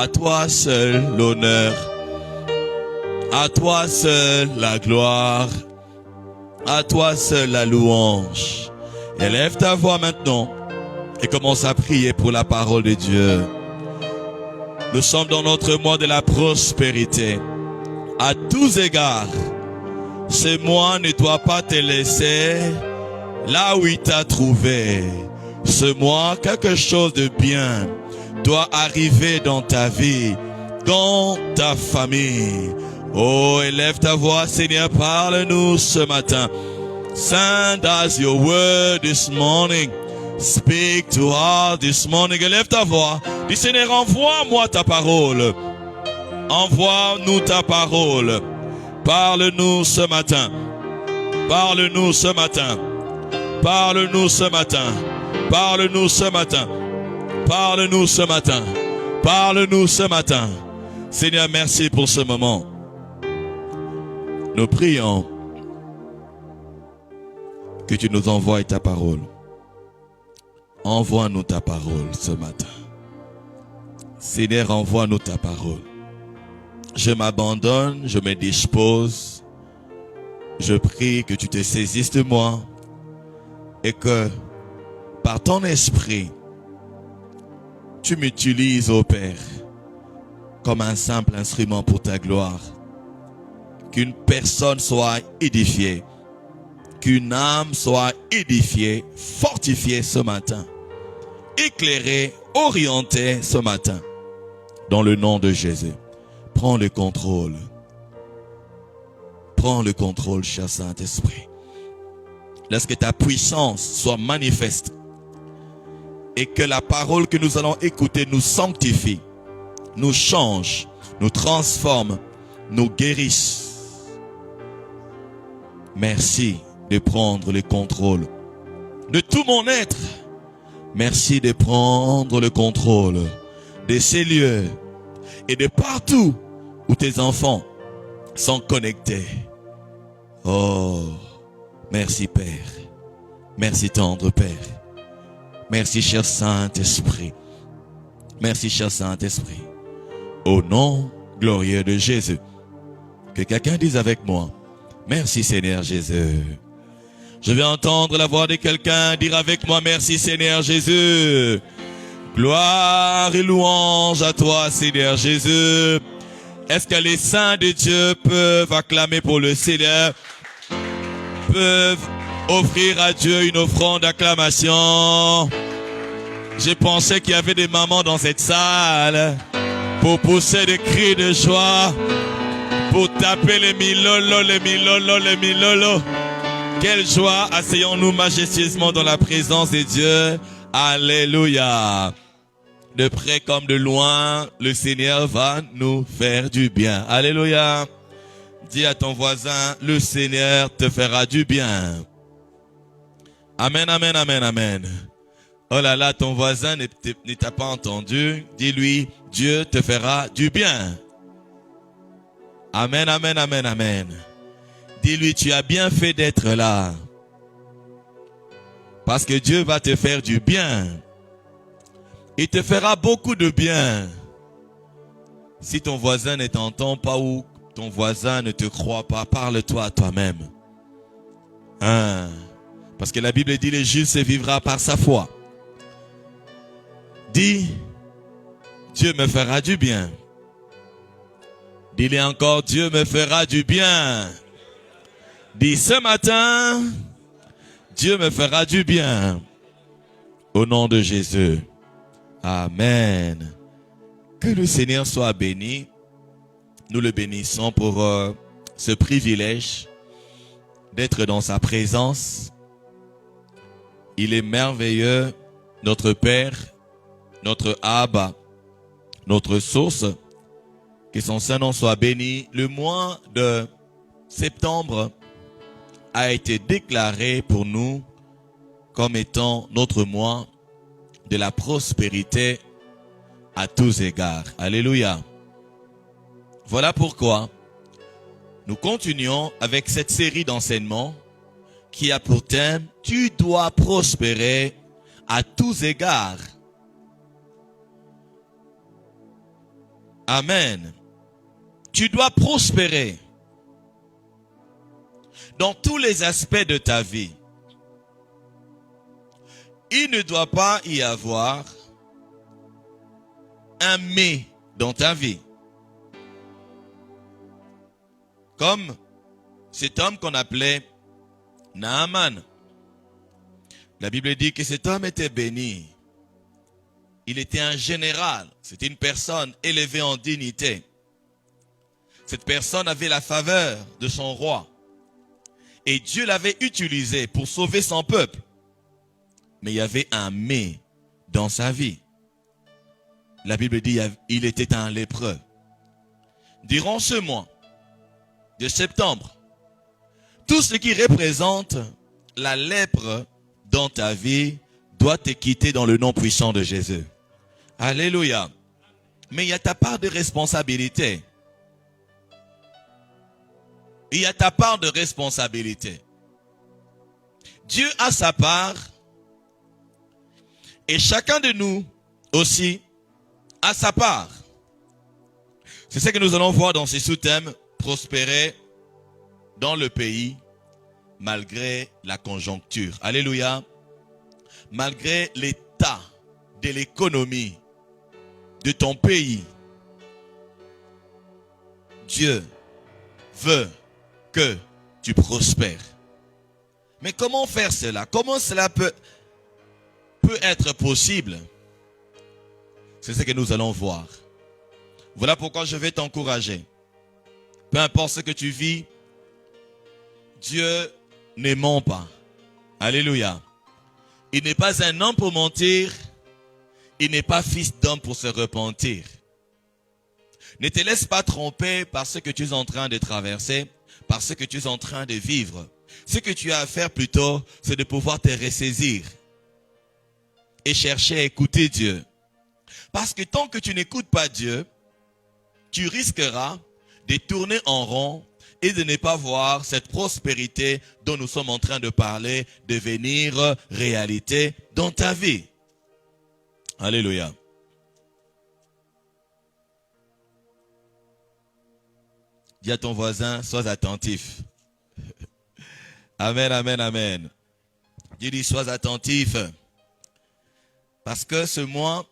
À toi seul l'honneur. À toi seul la gloire. À toi seul la louange. Élève ta voix maintenant et commence à prier pour la parole de Dieu. Nous sommes dans notre mois de la prospérité. À tous égards, ce mois ne doit pas te laisser là où il t'a trouvé. Ce mois, quelque chose de bien doit arriver dans ta vie, dans ta famille. Oh, élève ta voix, Seigneur, parle-nous ce matin. Send us your word this morning. Speak to us this morning. Élève ta voix. Dis, Seigneur, envoie-moi ta parole. Envoie-nous ta parole. Parle-nous ce matin. Parle-nous ce matin. Parle-nous ce matin. Parle-nous ce matin. Parle-nous ce matin. Parle-nous ce matin. Seigneur, merci pour ce moment. Nous prions que tu nous envoies ta parole. Envoie-nous ta parole ce matin. Seigneur, envoie-nous ta parole. Je m'abandonne, je me dispose. Je prie que tu te saisisses de moi et que par ton esprit, tu m'utilises, ô Père, comme un simple instrument pour ta gloire. Qu'une personne soit édifiée, qu'une âme soit édifiée, fortifiée ce matin, éclairée, orientée ce matin, dans le nom de Jésus. Prends le contrôle. Prends le contrôle, cher Saint-Esprit. Laisse que ta puissance soit manifeste et que la parole que nous allons écouter nous sanctifie, nous change, nous transforme, nous guérisse. Merci de prendre le contrôle de tout mon être. Merci de prendre le contrôle de ces lieux et de partout où tes enfants sont connectés. Oh, merci Père. Merci tendre Père. Merci cher Saint-Esprit. Merci cher Saint-Esprit. Au nom glorieux de Jésus. Que quelqu'un dise avec moi, merci Seigneur Jésus. Je vais entendre la voix de quelqu'un dire avec moi, merci Seigneur Jésus. Gloire et louange à toi Seigneur Jésus. Est-ce que les saints de Dieu peuvent acclamer pour le Seigneur? Peuvent offrir à Dieu une offrande d'acclamation? J'ai pensé qu'il y avait des mamans dans cette salle pour pousser des cris de joie, pour taper les milolo, les milolo, les milolo. Quelle joie, asseyons-nous majestueusement dans la présence de Dieu. Alléluia. De près comme de loin, le Seigneur va nous faire du bien. Alléluia. Dis à ton voisin, le Seigneur te fera du bien. Amen, amen, amen, amen. Oh là là, ton voisin ne t'a pas entendu. Dis-lui, Dieu te fera du bien. Amen, amen, amen, amen. Dis-lui, tu as bien fait d'être là. Parce que Dieu va te faire du bien. Il te fera beaucoup de bien. Si ton voisin ne t'entend pas ou ton voisin ne te croit pas, parle-toi à toi-même. Hein? Parce que la Bible dit, le juste vivra par sa foi. Dis, Dieu me fera du bien. Dis-le encore, Dieu me fera du bien. Dis, ce matin, Dieu me fera du bien. Au nom de Jésus. Amen. Que le Seigneur soit béni. Nous le bénissons pour ce privilège d'être dans sa présence. Il est merveilleux, notre Père, notre Abba, notre source. Que son Saint-Nom soit béni. Le mois de septembre a été déclaré pour nous comme étant notre mois de la prospérité à tous égards. Alléluia. Voilà pourquoi nous continuons avec cette série d'enseignements qui a pour thème « Tu dois prospérer à tous égards ». Amen. Tu dois prospérer dans tous les aspects de ta vie. Il ne doit pas y avoir un mais dans ta vie. Comme cet homme qu'on appelait Naaman. La Bible dit que cet homme était béni. Il était un général. C'était une personne élevée en dignité. Cette personne avait la faveur de son roi. Et Dieu l'avait utilisé pour sauver son peuple. Mais il y avait un mais dans sa vie. La Bible dit qu'il était un lépreux. Durant ce mois de septembre, tout ce qui représente la lèpre dans ta vie doit te quitter dans le nom puissant de Jésus. Alléluia. Mais il y a ta part de responsabilité. Il y a ta part de responsabilité. Dieu a sa part et chacun de nous aussi a sa part. C'est ce que nous allons voir dans ces sous-thèmes. Prospérer dans le pays malgré la conjoncture. Alléluia. Malgré l'état de l'économie de ton pays. Dieu veut que tu prospères. Mais comment faire cela? Comment cela peut être possible? C'est ce que nous allons voir. Voilà pourquoi je vais t'encourager. Peu importe ce que tu vis, Dieu ne ment pas. Alléluia. Il n'est pas un homme pour mentir. Il n'est pas fils d'homme pour se repentir. Ne te laisse pas tromper par ce que tu es en train de traverser, par ce que tu es en train de vivre. Ce que tu as à faire plutôt, c'est de pouvoir te ressaisir et chercher à écouter Dieu. Parce que tant que tu n'écoutes pas Dieu, tu risqueras de tourner en rond et de ne pas voir cette prospérité dont nous sommes en train de parler devenir réalité dans ta vie. Alléluia. Dis à ton voisin, sois attentif. Amen, amen, amen. Dis, sois attentif. Parce que ce mois,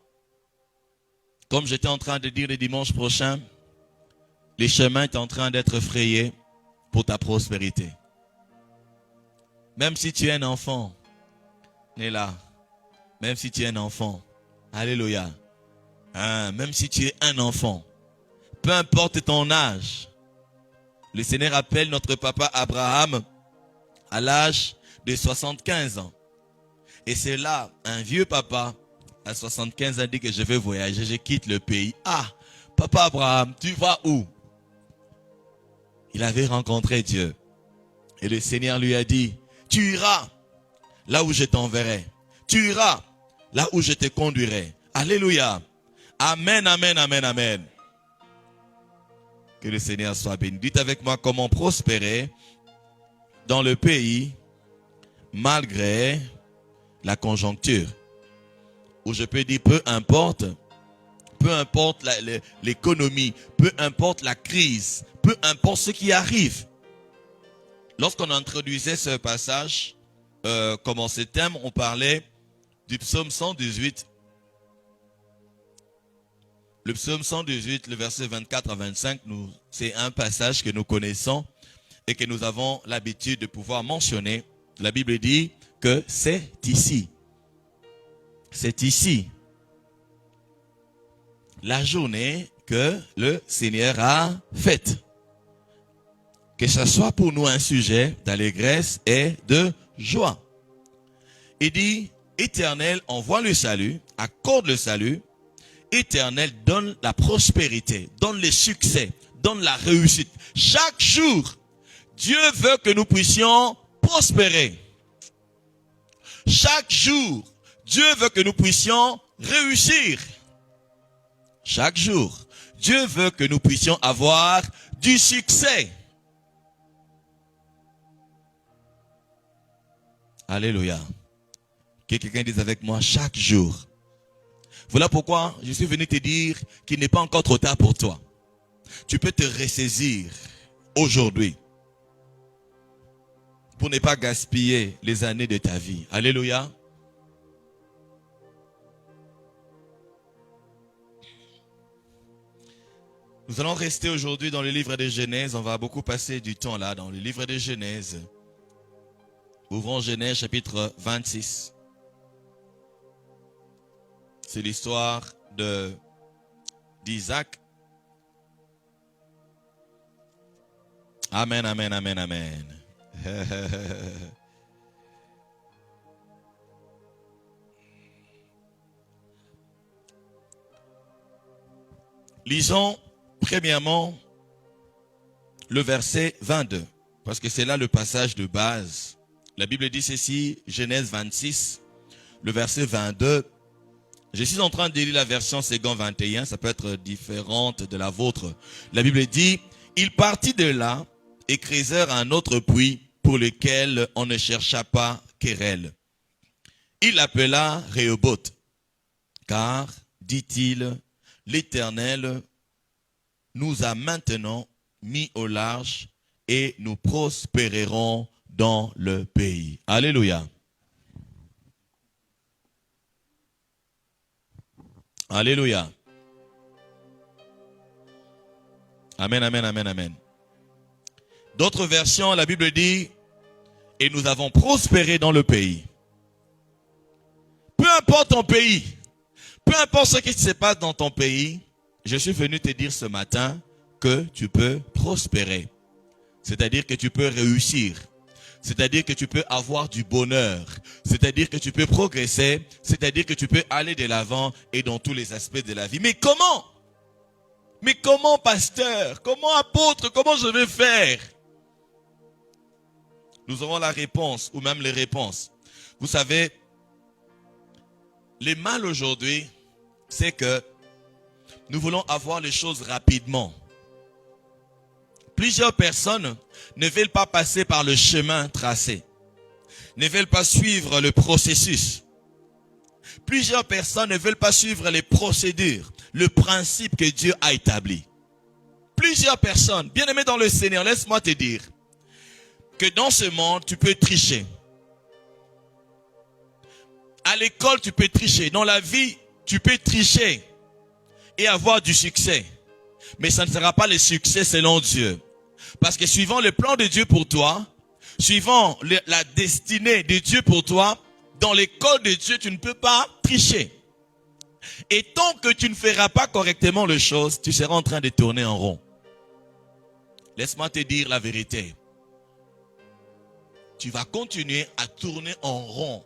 comme j'étais en train de dire le dimanche prochain, les chemins sont en train d'être frayés pour ta prospérité. Même si tu es un enfant, né là. Même si tu es un enfant. Alléluia. Même si tu es un enfant. Peu importe ton âge. Le Seigneur appelle notre papa Abraham à l'âge de 75 ans. Et c'est là, un vieux papa à 75 ans dit que je vais voyager, je quitte le pays. Ah, papa Abraham, tu vas où? Il avait rencontré Dieu. Et le Seigneur lui a dit, tu iras là où je t'enverrai. Tu iras là où je te conduirai. Alléluia. Amen, amen, amen, amen. Que le Seigneur soit béni. Dites avec moi comment prospérer dans le pays malgré la conjoncture. Ou je peux dire peu importe l'économie, peu importe la crise, peu importe ce qui arrive. Lorsqu'on introduisait ce passage, comme en ce thème, on parlait du psaume 118. Le psaume 118, le verset 24 à 25, c'est un passage que nous connaissons et que nous avons l'habitude de pouvoir mentionner. La Bible dit que c'est ici. C'est ici la journée que le Seigneur a faite. Que ce soit pour nous un sujet d'allégresse et de joie. Il dit, Éternel, envoie le salut, accorde le salut. Éternel, donne la prospérité, donne le succès, donne la réussite. Chaque jour, Dieu veut que nous puissions prospérer. Chaque jour, Dieu veut que nous puissions réussir. Chaque jour, Dieu veut que nous puissions avoir du succès. Alléluia. Que quelqu'un dise avec moi, chaque jour, Voilà pourquoi je suis venu te dire qu'il n'est pas encore trop tard pour toi. Tu peux te ressaisir aujourd'hui pour ne pas gaspiller les années de ta vie. Alléluia. Nous allons rester aujourd'hui dans le livre de Genèse. On va beaucoup passer du temps là dans le livre de Genèse. Ouvrons Genèse chapitre 26. C'est l'histoire d'Isaac. Amen, amen, amen, amen. Lisons premièrement le verset 22, parce que c'est là le passage de base. La Bible dit ceci, Genèse 26, le verset 22. Je suis en train de lire la version Second 21, ça peut être différente de la vôtre. La Bible dit, il partit de là et creusèrent un autre puits pour lequel on ne chercha pas querelle. Il l'appela Rehoboth, car, dit-il, l'Éternel nous a maintenant mis au large et nous prospérerons dans le pays. Alléluia. Alléluia. Amen, amen, amen, amen. D'autres versions, la Bible dit, et nous avons prospéré dans le pays. Peu importe ton pays, peu importe ce qui se passe dans ton pays, je suis venu te dire ce matin que tu peux prospérer. C'est-à-dire que tu peux réussir. C'est-à-dire que tu peux avoir du bonheur. C'est-à-dire que tu peux progresser. C'est-à-dire que tu peux aller de l'avant et dans tous les aspects de la vie. Mais comment? Mais comment, pasteur? Comment, apôtre? Comment je vais faire? Nous aurons la réponse ou même les réponses. Vous savez, le mal aujourd'hui, c'est que nous voulons avoir les choses rapidement. Plusieurs personnes ne veulent pas passer par le chemin tracé, ne veulent pas suivre le processus. Plusieurs personnes ne veulent pas suivre les procédures, le principe que Dieu a établi. Plusieurs personnes, bien aimés dans le Seigneur, laisse-moi te dire que dans ce monde, tu peux tricher. À l'école, tu peux tricher. Dans la vie, tu peux tricher et avoir du succès. Mais ça ne sera pas le succès selon Dieu. Parce que suivant le plan de Dieu pour toi, suivant la destinée de Dieu pour toi, dans l'école de Dieu, tu ne peux pas tricher. Et tant que tu ne feras pas correctement les choses, tu seras en train de tourner en rond. Laisse-moi te dire la vérité. Tu vas continuer à tourner en rond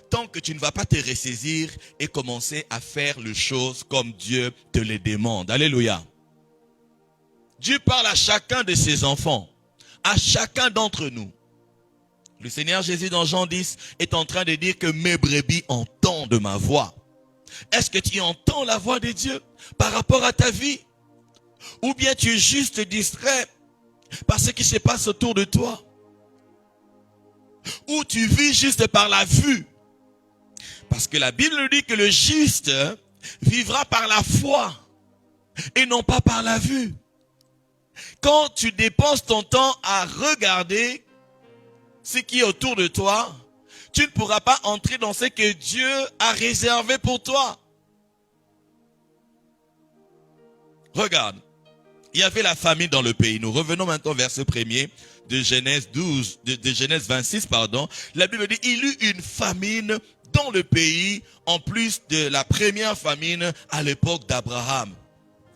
tant que tu ne vas pas te ressaisir et commencer à faire les choses comme Dieu te les demande. Alléluia. Dieu parle à chacun de ses enfants, à chacun d'entre nous. Le Seigneur Jésus dans Jean 10 est en train de dire que mes brebis entendent ma voix. Est-ce que tu entends la voix de Dieu par rapport à ta vie? Ou bien tu es juste distrait par ce qui se passe autour de toi? Ou tu vis juste par la vue? Parce que la Bible dit que le juste vivra par la foi et non pas par la vue. Quand tu dépenses ton temps à regarder ce qui est autour de toi, tu ne pourras pas entrer dans ce que Dieu a réservé pour toi. Regarde, il y avait la famine dans le pays. Nous revenons maintenant au verset 1er de Genèse 12, de Genèse 26, pardon. La Bible dit, il y eut une famine dans le pays, en plus de la première famine à l'époque d'Abraham.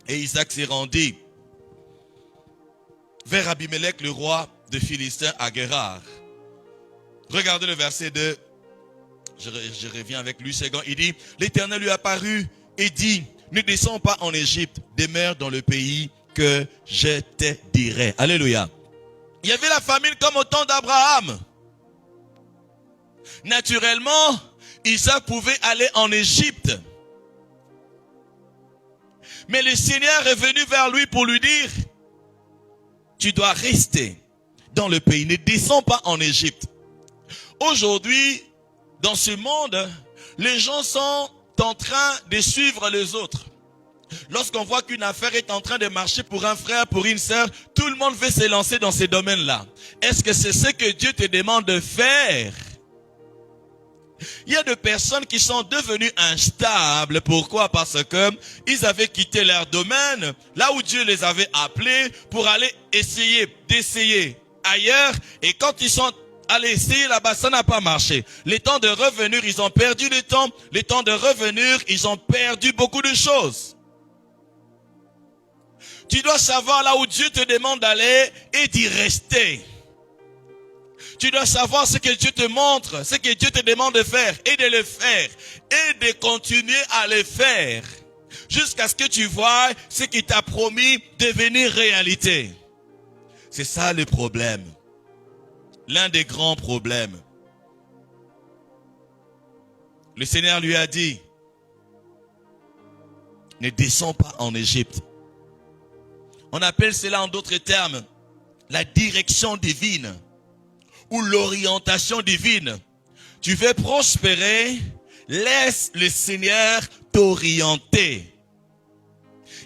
Et Isaac s'est rendu vers Abimelech, le roi de Philistin, à Guérar. Regardez le verset 2. Je reviens avec lui, second. Il dit, l'Éternel lui apparut et dit, ne descends pas en Égypte, demeure dans le pays que je te dirai. Alléluia. Il y avait la famine comme au temps d'Abraham. Naturellement, Isaac pouvait aller en Égypte. Mais le Seigneur est venu vers lui pour lui dire, tu dois rester dans le pays, ne descends pas en Égypte. Aujourd'hui, dans ce monde, les gens sont en train de suivre les autres. Lorsqu'on voit qu'une affaire est en train de marcher pour un frère, pour une sœur, tout le monde veut se lancer dans ces domaines-là. Est-ce que c'est ce que Dieu te demande de faire? Il y a des personnes qui sont devenues instables. Pourquoi? Parce que ils avaient quitté leur domaine, là où Dieu les avait appelés, pour aller d'essayer ailleurs. Et quand ils sont allés essayer là-bas, ça n'a pas marché. Les temps de revenir, ils ont perdu le temps. Les temps de revenir, ils ont perdu beaucoup de choses. Tu dois savoir là où Dieu te demande d'aller et d'y rester. Tu dois savoir ce que Dieu te montre, ce que Dieu te demande de faire et de le faire et de continuer à le faire jusqu'à ce que tu vois ce qu'il t'a promis devenir réalité. C'est ça le problème. L'un des grands problèmes. Le Seigneur lui a dit, ne descends pas en Égypte. On appelle cela en d'autres termes la direction divine ou l'orientation divine. Tu veux prospérer, laisse le Seigneur t'orienter.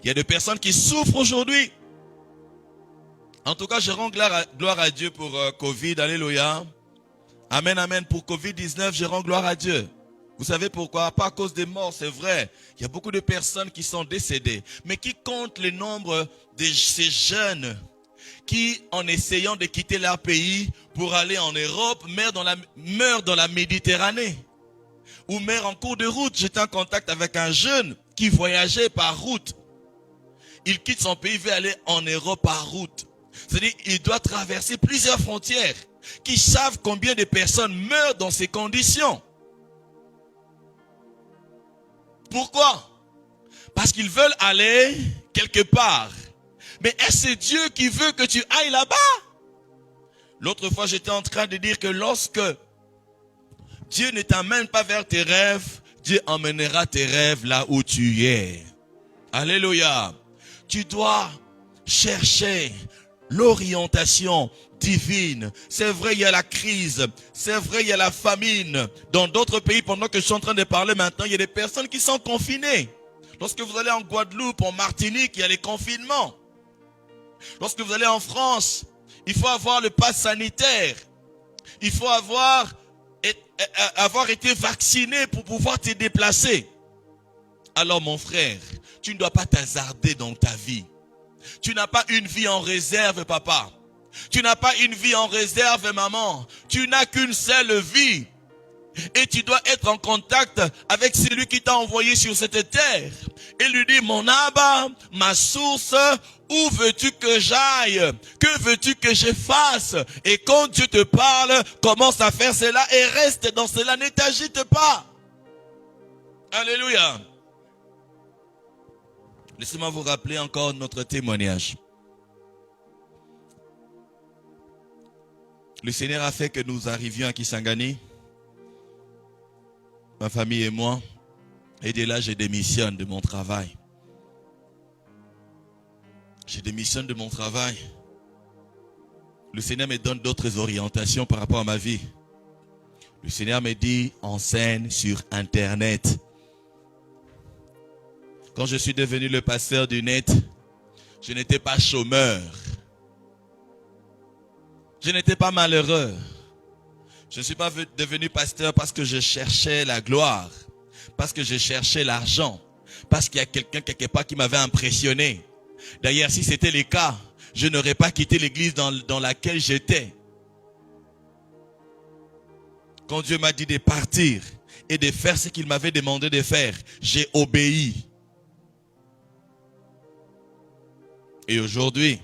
Il y a des personnes qui souffrent aujourd'hui. En tout cas, je rends gloire à Dieu pour Covid. Alléluia. Amen, amen. Pour Covid-19, je rends gloire à Dieu. Vous savez pourquoi? Pas à cause des morts, c'est vrai. Il y a beaucoup de personnes qui sont décédées. Mais qui compte le nombre de ces jeunes qui, en essayant de quitter leur pays pour aller en Europe, meurent dans la Méditerranée ou meurent en cours de route? J'étais en contact avec un jeune qui voyageait par route. Il quitte son pays, veut aller en Europe par route. C'est-à-dire qu'il doit traverser plusieurs frontières. Qui savent combien de personnes meurent dans ces conditions? Pourquoi? Parce qu'ils veulent aller quelque part. Mais est-ce Dieu qui veut que tu ailles là-bas? L'autre fois, j'étais en train de dire que lorsque Dieu ne t'amène pas vers tes rêves, Dieu emmènera tes rêves là où tu es. Alléluia. Tu dois chercher l'orientation divine. C'est vrai, il y a la crise. C'est vrai, il y a la famine. Dans d'autres pays, pendant que je suis en train de parler maintenant, il y a des personnes qui sont confinées. Lorsque vous allez en Guadeloupe, en Martinique, il y a les confinements. Lorsque vous allez en France, il faut avoir le pass sanitaire. Il faut avoir été vacciné pour pouvoir te déplacer. Alors mon frère, tu ne dois pas t'hasarder dans ta vie. Tu n'as pas une vie en réserve, papa. Tu n'as pas une vie en réserve, maman. Tu n'as qu'une seule vie. Et tu dois être en contact avec celui qui t'a envoyé sur cette terre. Et lui dire, mon Abba, ma source, où veux-tu que j'aille? Que veux-tu que je fasse? Et quand Dieu te parle, commence à faire cela et reste dans cela. Ne t'agite pas. Alléluia. Laissez-moi vous rappeler encore notre témoignage. Le Seigneur a fait que nous arrivions à Kisangani, ma famille et moi, et de là je démissionne de mon travail. Je démissionne de mon travail. Le Seigneur me donne d'autres orientations par rapport à ma vie. Le Seigneur me dit, enseigne sur Internet. Quand je suis devenu le pasteur du net, je n'étais pas chômeur. Je n'étais pas malheureux. Je ne suis pas devenu pasteur parce que je cherchais la gloire, parce que je cherchais l'argent, parce qu'il y a quelqu'un quelque part qui m'avait impressionné. D'ailleurs, si c'était le cas, je n'aurais pas quitté l'église dans laquelle j'étais. Quand Dieu m'a dit de partir et de faire ce qu'il m'avait demandé de faire, j'ai obéi. Et aujourd'hui,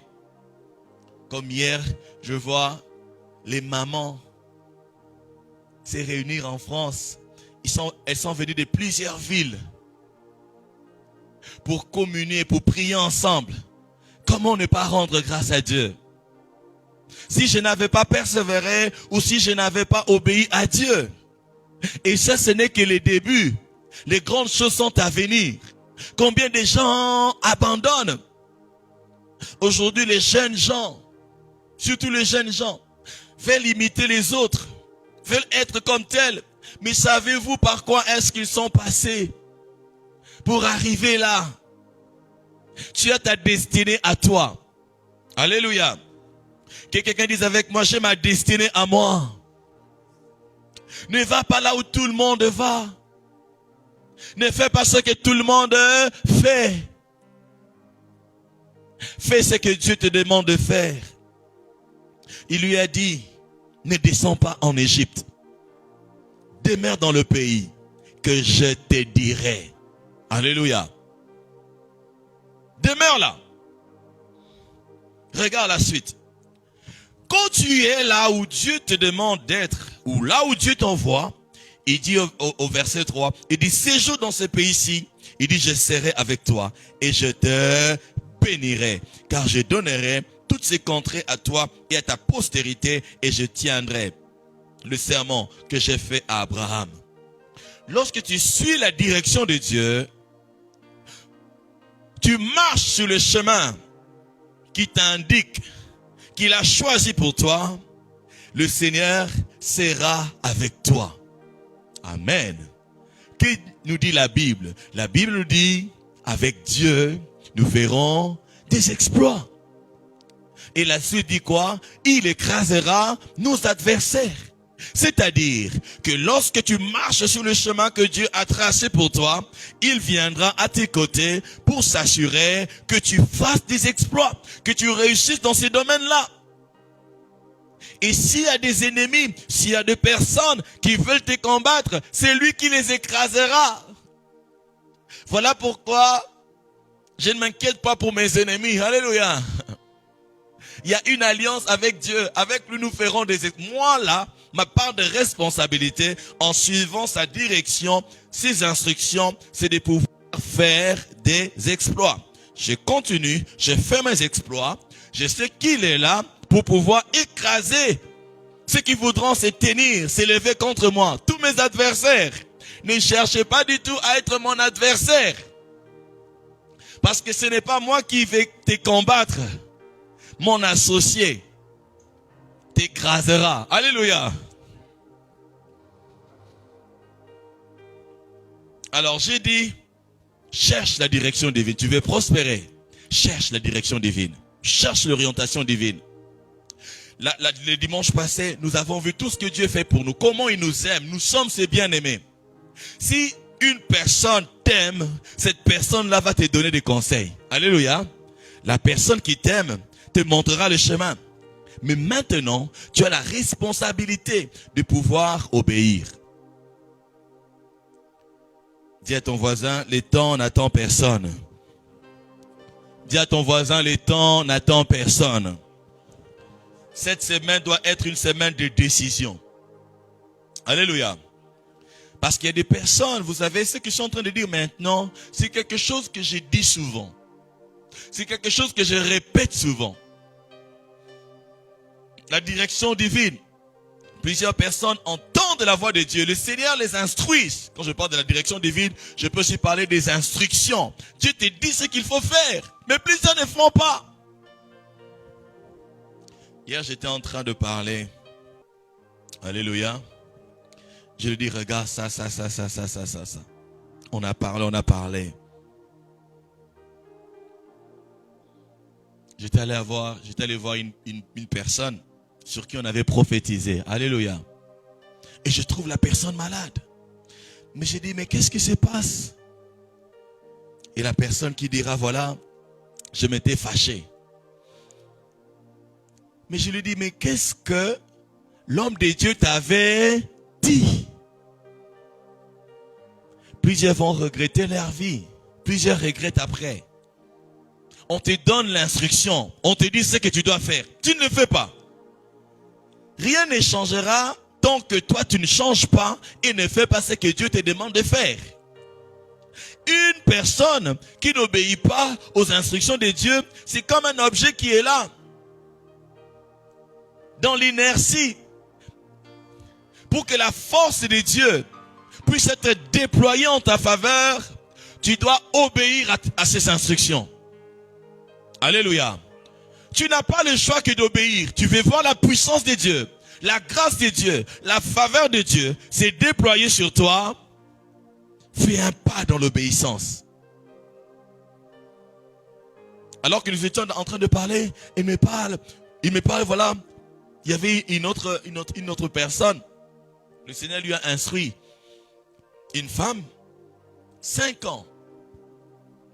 comme hier, je vois les mamans se réunir en France. Elles sont venues de plusieurs villes pour communier, pour prier ensemble. Comment ne pas rendre grâce à Dieu? Si je n'avais pas persévéré ou si je n'avais pas obéi à Dieu. Et ça, ce n'est que le début. Les grandes choses sont à venir. Combien de gens abandonnent? Aujourd'hui, les jeunes gens, surtout les jeunes gens, veulent imiter les autres, veulent être comme tels. Mais savez-vous par quoi est-ce qu'ils sont passés? pour arriver là. Tu as ta destinée à toi. Alléluia. Que quelqu'un dise avec moi, j'ai ma destinée à moi. Ne va pas là où tout le monde va. Ne fais pas ce que tout le monde fait. Fais ce que Dieu te demande de faire. Il lui a dit, ne descends pas en Égypte. Demeure dans le pays que je te dirai. Alléluia. Demeure là. Regarde la suite. Quand tu es là où Dieu te demande d'être, ou là où Dieu t'envoie, il dit au verset 3, il dit, séjourne dans ce pays-ci, il dit, je serai avec toi et je te bénirai, car je donnerai toutes ces contrées à toi et à ta postérité, et je tiendrai le serment que j'ai fait à Abraham. Lorsque tu suis la direction de Dieu, tu marches sur le chemin qui t'indique, qu'il a choisi pour toi, le Seigneur sera avec toi. Amen. Que nous dit la Bible? La Bible nous dit, avec Dieu, nous verrons des exploits. Et la suite dit quoi? Il écrasera nos adversaires. C'est-à-dire que lorsque tu marches sur le chemin que Dieu a tracé pour toi, il viendra à tes côtés pour s'assurer que tu fasses des exploits, que tu réussisses dans ces domaines-là. Et s'il y a des ennemis, s'il y a des personnes qui veulent te combattre, c'est lui qui les écrasera. Voilà pourquoi je ne m'inquiète pas pour mes ennemis. Alléluia. Il y a une alliance avec Dieu. Avec lui, nous ferons des exploits. Moi, là, ma part de responsabilité, en suivant sa direction, ses instructions, c'est de pouvoir faire des exploits. Je continue, je fais mes exploits. Je sais qu'il est là pour pouvoir écraser ceux qui voudront se tenir, s'élever contre moi. Tous mes adversaires. Ne cherchez pas du tout à être mon adversaire. Parce que ce n'est pas moi qui vais te combattre. Mon associé t'écrasera. Alléluia. Alors j'ai dit, cherche la direction divine. Tu veux prospérer. Cherche la direction divine. Cherche l'orientation divine. Le dimanche passé, nous avons vu tout ce que Dieu fait pour nous. Comment il nous aime. Nous sommes ses bien-aimés. Si une personne t'aime, cette personne-là va te donner des conseils. Alléluia. La personne qui t'aime te montrera le chemin. Mais maintenant, tu as la responsabilité de pouvoir obéir. Dis à ton voisin, le temps n'attend personne. Dis à ton voisin, le temps n'attend personne. Cette semaine doit être une semaine de décision. Alléluia. Parce qu'il y a des personnes, vous savez, ce que je suis en train de dire maintenant, c'est quelque chose que j'ai dit souvent. C'est quelque chose que je répète souvent. La direction divine. Plusieurs personnes entendent la voix de Dieu. Le Seigneur les instruit. Quand je parle de la direction divine, je peux aussi parler des instructions. Dieu te dit ce qu'il faut faire. Mais plusieurs ne font pas. Hier, j'étais en train de parler. Alléluia. Je lui dis, regarde ça. On a parlé. J'étais allé voir une personne sur qui on avait prophétisé. Alléluia. Et je trouve la personne malade. Mais j'ai dit, mais qu'est-ce qui se passe? Et la personne qui dira, voilà, je m'étais fâché. Mais je lui dis, mais qu'est-ce que l'homme de Dieu t'avait dit? Plusieurs vont regretter leur vie. Plusieurs regrettent après. On te donne l'instruction. On te dit ce que tu dois faire. Tu ne le fais pas. Rien ne changera tant que toi tu ne changes pas et ne fais pas ce que Dieu te demande de faire. Une personne qui n'obéit pas aux instructions de Dieu, c'est comme un objet qui est là, dans l'inertie. Pour que la force de Dieu puisse être déployée en ta faveur, tu dois obéir à ses instructions. Alléluia. Tu n'as pas le choix que d'obéir. Tu veux voir la puissance de Dieu, la grâce de Dieu, la faveur de Dieu s'est déployée sur toi. Fais un pas dans l'obéissance. Alors que nous étions en train de parler, il me parle, voilà. Il y avait une autre personne. Le Seigneur lui a instruit. Une femme, 5 ans,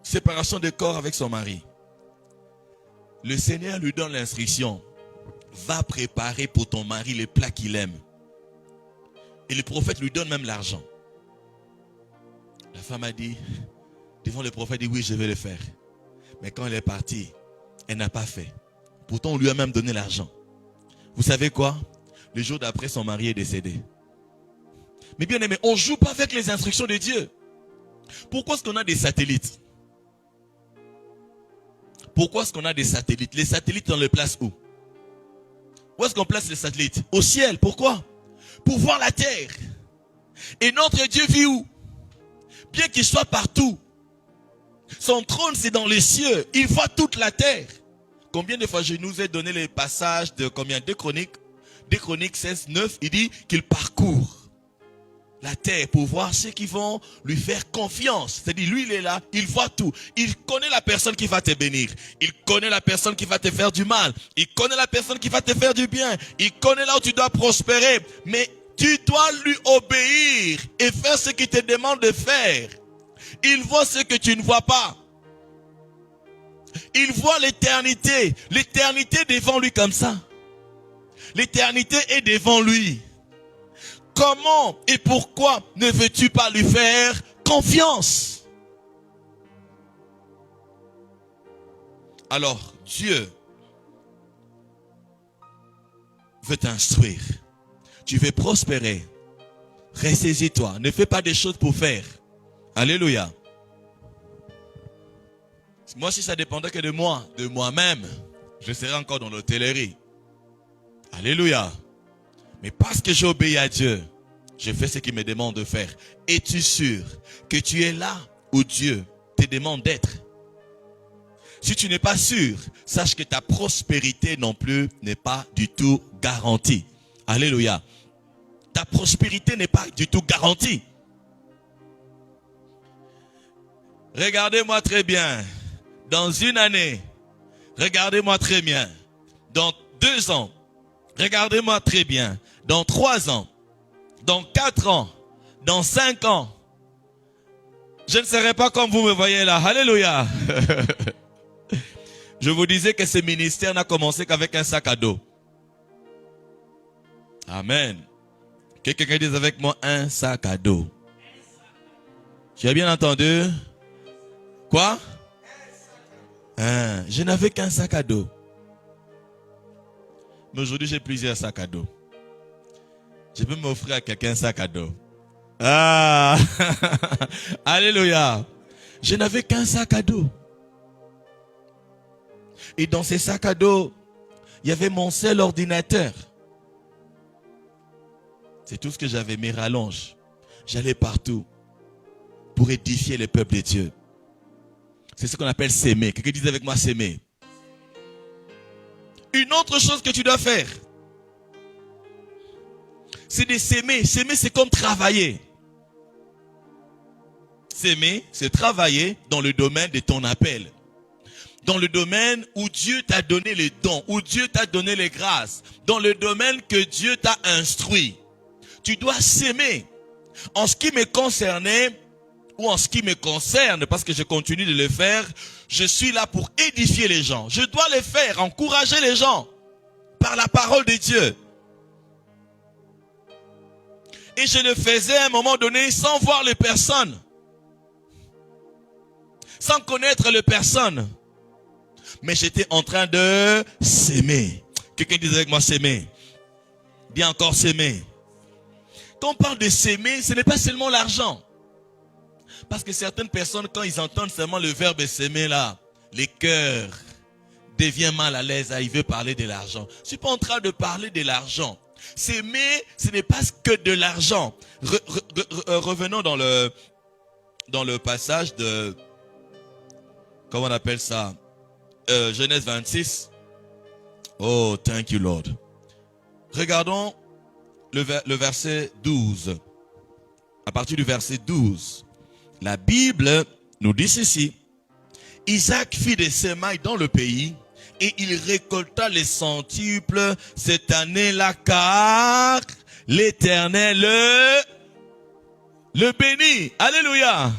séparation de corps avec son mari. Le Seigneur lui donne l'instruction. Va préparer pour ton mari les plats qu'il aime. Et le prophète lui donne même l'argent. La femme a dit, devant le prophète, dit oui, je vais le faire. Mais quand elle est partie, elle n'a pas fait. Pourtant, on lui a même donné l'argent. Vous savez quoi? Le jour d'après, son mari est décédé. Mais bien aimé, on ne joue pas avec les instructions de Dieu. Pourquoi est-ce qu'on a des satellites? Pourquoi est-ce qu'on a des satellites? Les satellites, on les place où? Où est-ce qu'on place les satellites? Au ciel. Pourquoi? Pour voir la terre. Et notre Dieu vit où? Bien qu'il soit partout. Son trône, c'est dans les cieux. Il voit toute la terre. Combien de fois je nous ai donné les passages de combien? 2 Chroniques 16, 9. Il dit qu'il parcourt la terre pour voir ceux qui vont lui faire confiance. C'est-à-dire, lui, il est là, il voit tout. Il connaît la personne qui va te bénir. Il connaît la personne qui va te faire du mal. Il connaît la personne qui va te faire du bien. Il connaît là où tu dois prospérer. Mais tu dois lui obéir et faire ce qu'il te demande de faire. Il voit ce que tu ne vois pas. Il voit l'éternité. L'éternité devant lui comme ça. L'éternité est devant lui. Comment et pourquoi ne veux-tu pas lui faire confiance? Alors, Dieu veut t'instruire. Tu veux prospérer. Ressaisis-toi. Ne fais pas des choses pour faire. Alléluia. Moi, si ça dépendait que de moi, de moi-même, je serais encore dans l'hôtellerie. Alléluia. Mais parce que j'ai obéi à Dieu, je fais ce qu'il me demande de faire. Es-tu sûr que tu es là où Dieu te demande d'être? Si tu n'es pas sûr, sache que ta prospérité non plus n'est pas du tout garantie. Alléluia. Ta prospérité n'est pas du tout garantie. Regardez-moi très bien. Dans une année, regardez-moi très bien. Dans 2 ans, regardez-moi très bien. Dans 3 ans, dans 4 ans, dans 5 ans, je ne serai pas comme vous me voyez là. Alléluia. Je vous disais que ce ministère n'a commencé qu'avec un sac à dos. Amen. Que quelqu'un dise avec moi un sac à dos. Tu as bien entendu? Quoi? Je n'avais qu'un sac à dos. Mais aujourd'hui, j'ai plusieurs sacs à dos. Je peux m'offrir à quelqu'un un sac à dos. Ah! Alléluia! Je n'avais qu'un sac à dos. Et dans ces sacs à dos, il y avait mon seul ordinateur. C'est tout ce que j'avais, mes rallonges. J'allais partout pour édifier le peuple de Dieu. C'est ce qu'on appelle s'aimer. Quelqu'un dit avec moi s'aimer. Une autre chose que tu dois faire, c'est de s'aimer. S'aimer, c'est comme travailler. S'aimer, c'est travailler dans le domaine de ton appel. Dans le domaine où Dieu t'a donné les dons, où Dieu t'a donné les grâces. Dans le domaine que Dieu t'a instruit. Tu dois s'aimer. En ce qui me concernait, ou en ce qui me concerne, parce que je continue de le faire, je suis là pour édifier les gens. Je dois le faire, encourager les gens par la parole de Dieu. Et je le faisais à un moment donné sans voir les personnes, sans connaître les personnes. Mais j'étais en train de s'aimer. Quelqu'un disait avec moi s'aimer. Dis encore s'aimer. Quand on parle de s'aimer, ce n'est pas seulement l'argent. Parce que certaines personnes, quand ils entendent seulement le verbe s'aimer là, les cœurs deviennent mal à l'aise. Ils veulent parler de l'argent. Je ne suis pas en train de parler de l'argent. S'aimer, ce n'est pas que de l'argent. Revenons dans le passage de, comment on appelle ça? Genèse 26. Oh, thank you Lord. Regardons le verset 12. À partir du verset 12. La Bible nous dit ceci. Isaac fit des semailles dans le pays et il récolta les centuples cette année-là, car l'Éternel le bénit. Alléluia.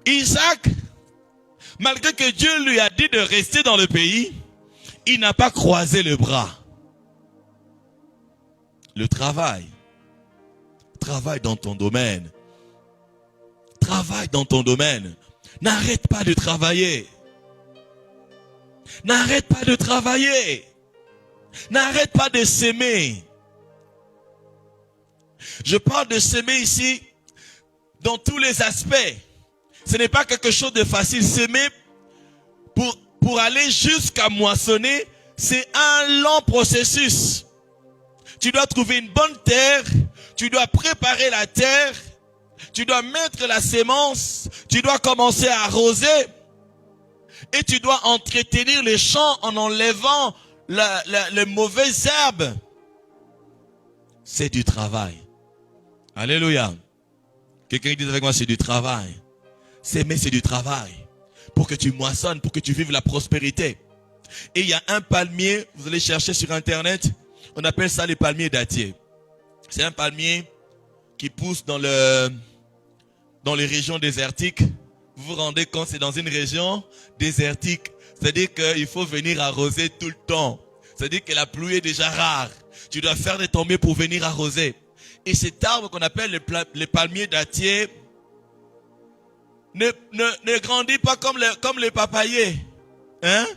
Isaac, malgré que Dieu lui a dit de rester dans le pays, il n'a pas croisé le bras. Le travail. Travaille dans ton domaine. Travaille dans ton domaine. N'arrête pas de travailler. N'arrête pas de travailler. N'arrête pas de s'aimer. Je parle de s'aimer ici dans tous les aspects. Ce n'est pas quelque chose de facile. S'aimer pour aller jusqu'à moissonner, c'est un long processus. Tu dois trouver une bonne terre, tu dois préparer la terre, tu dois mettre la sémence, tu dois commencer à arroser et tu dois entretenir les champs en enlevant les mauvaises herbes. C'est du travail. Alléluia. Quelqu'un dit avec moi, c'est du travail. S'aimer, c'est du travail. Pour que tu moissonnes, pour que tu vives la prospérité. Et il y a un palmier, vous allez chercher sur internet, on appelle ça les palmiers dattiers. C'est un palmier qui pousse dans les régions désertiques. Vous vous rendez compte, c'est dans une région désertique. C'est-à-dire qu'il faut venir arroser tout le temps. C'est-à-dire que la pluie est déjà rare. Tu dois faire des tombées pour venir arroser. Et cet arbre qu'on appelle les palmiers dattiers ne grandit pas comme les papayers. Hein?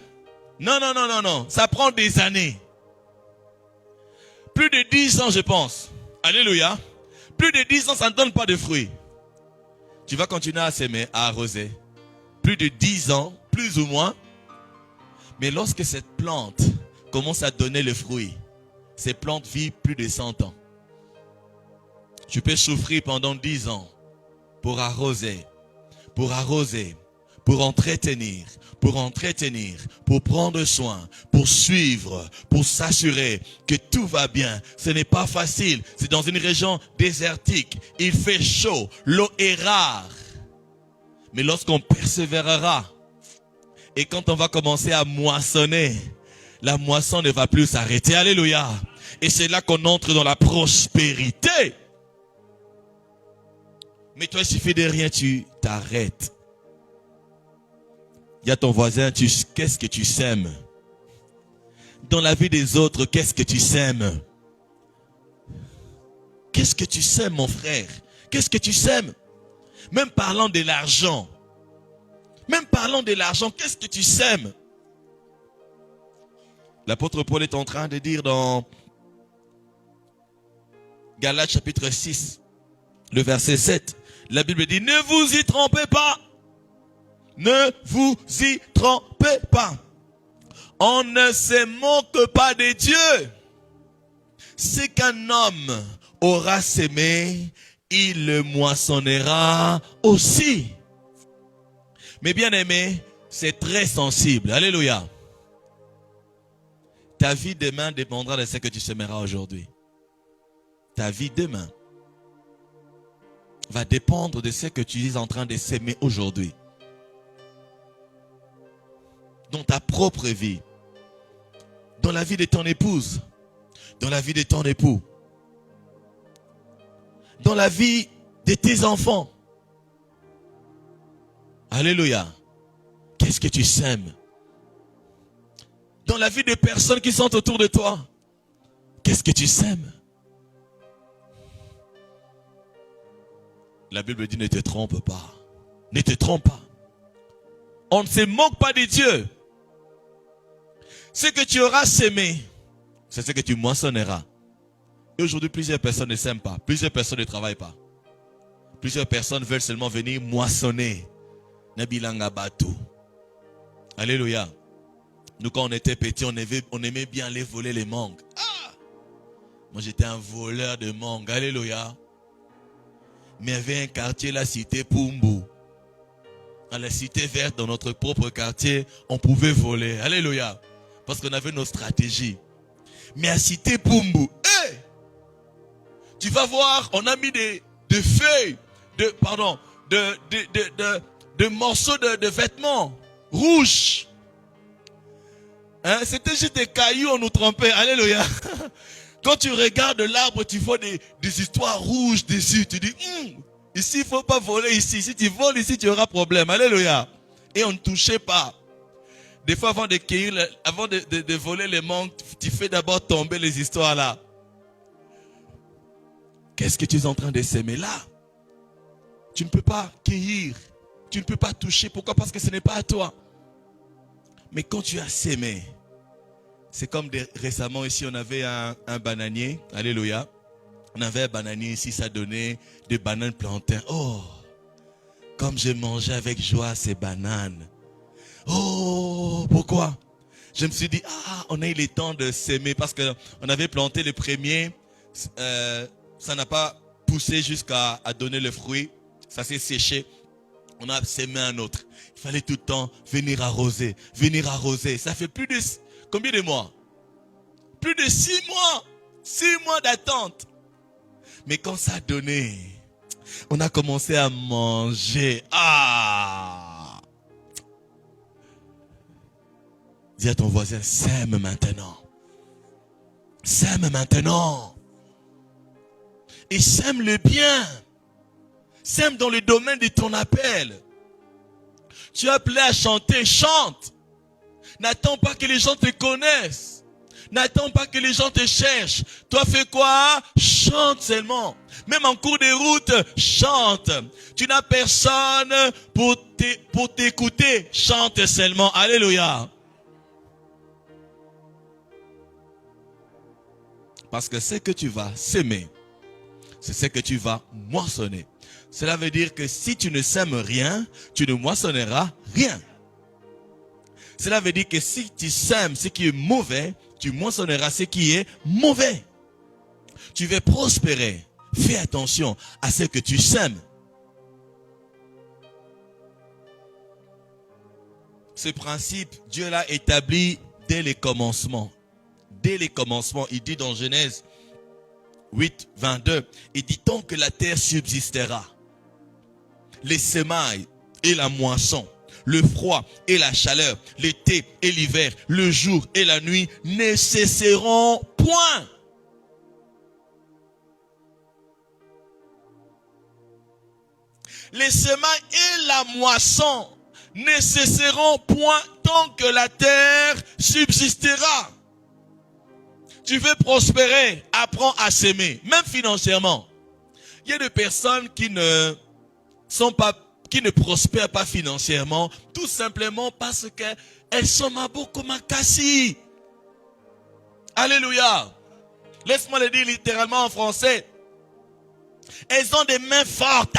Non. Ça prend des années. Plus de 10 ans, je pense. Alléluia. Plus de 10 ans, ça ne donne pas de fruits. Tu vas continuer à s'aimer, à arroser. Plus de 10 ans, plus ou moins. Mais lorsque cette plante commence à donner le fruit, ces plantes vivent plus de 100 ans. Tu peux souffrir pendant 10 ans pour arroser, pour entretenir, pour prendre soin, pour suivre, pour s'assurer que tout va bien. Ce n'est pas facile. C'est dans une région désertique. Il fait chaud. L'eau est rare. Mais lorsqu'on persévérera et quand on va commencer à moissonner, la moisson ne va plus s'arrêter. Alléluia. Et c'est là qu'on entre dans la prospérité. Mais toi, il suffit de rien, tu t'arrêtes. Il y a ton voisin, qu'est-ce que tu sèmes? Dans la vie des autres, qu'est-ce que tu sèmes? Qu'est-ce que tu sèmes, mon frère? Qu'est-ce que tu sèmes? Même parlant de l'argent. Qu'est-ce que tu sèmes? L'apôtre Paul est en train de dire dans Galates chapitre 6, le verset 7, la Bible dit, ne vous y trompez pas. Ne vous y trompez pas. On ne se moque pas de Dieu. Ce qu'un homme aura sémé, il le moissonnera aussi. Mais bien aimé, c'est très sensible. Alléluia. Ta vie demain dépendra de ce que tu sèmeras aujourd'hui. Ta vie demain va dépendre de ce que tu es en train de s'aimer aujourd'hui. Dans ta propre vie, dans la vie de ton épouse, dans la vie de ton époux, dans la vie de tes enfants. Alléluia. Qu'est-ce que tu sèmes? Dans la vie des personnes qui sont autour de toi, qu'est-ce que tu sèmes? La Bible dit ne te trompe pas. Ne te trompe pas. On ne se moque pas de Dieu. Ce que tu auras sémé, c'est ce que tu moissonneras. Et aujourd'hui, plusieurs personnes ne s'aiment pas. Plusieurs personnes ne travaillent pas. Plusieurs personnes veulent seulement venir moissonner. Nabilanga Batou. Alléluia. Nous, quand on était petits, on aimait bien aller voler les mangues. Ah! Moi, j'étais un voleur de mangues. Alléluia. Mais il y avait un quartier, la cité Pumbu. Dans la cité verte, dans notre propre quartier, on pouvait voler. Alléluia. Parce qu'on avait nos stratégies. Mais à cité Pumbu, tu vas voir, on a mis des feuilles, de morceaux de vêtements rouges. Hein? C'était juste des cailloux, on nous trompait. Alléluia. Quand tu regardes l'arbre, tu vois des histoires rouges dessus. Tu dis, ici, il ne faut pas voler ici. Si tu voles ici, tu auras problème. Alléluia. Et on ne touchait pas. Des fois, avant de voler les mangues, tu fais d'abord tomber les histoires là. Qu'est-ce que tu es en train de s'aimer là? Tu ne peux pas cueillir. Tu ne peux pas toucher. Pourquoi? Parce que ce n'est pas à toi. Mais quand tu as sémé, c'est comme récemment ici, on avait un bananier. Alléluia. On avait un bananier ici, ça donnait des bananes plantains. Oh, comme je mangeais avec joie ces bananes. Oh, pourquoi? Je me suis dit, on a eu le temps de s'aimer parce qu'on avait planté le premier. Ça n'a pas poussé jusqu'à donner le fruit. Ça s'est séché. On a sémé un autre. Il fallait tout le temps venir arroser. Venir arroser. Ça fait plus de... Combien de mois? Plus de 6 mois. 6 mois d'attente. Mais quand ça a donné, on a commencé à manger. Dis à ton voisin, sème maintenant. Sème maintenant. Et sème le bien. Sème dans le domaine de ton appel. Tu es appelé à chanter, chante. N'attends pas que les gens te connaissent. N'attends pas que les gens te cherchent. Toi, fais quoi? Chante seulement. Même en cours de route, chante. Tu n'as personne pour t'écouter. Chante seulement. Alléluia. Parce que ce que tu vas s'aimer, c'est ce que tu vas moissonner. Cela veut dire que si tu ne sèmes rien, tu ne moissonneras rien. Cela veut dire que si tu sèmes ce qui est mauvais, tu moissonneras ce qui est mauvais. Tu vas prospérer. Fais attention à ce que tu sèmes. Ce principe, Dieu l'a établi dès les commencements. Dès les commencements, il dit dans Genèse 8, 22, il dit tant que la terre subsistera, les semailles et la moisson, le froid et la chaleur, l'été et l'hiver, le jour et la nuit ne cesseront point. Les semailles et la moisson ne cesseront point tant que la terre subsistera. Tu veux prospérer, apprends à s'aimer, même financièrement. Il y a des personnes qui ne prospèrent pas financièrement, tout simplement parce qu'elles sont maboko makasi. Alléluia. Laisse-moi le dire littéralement en français. Elles ont des mains fortes.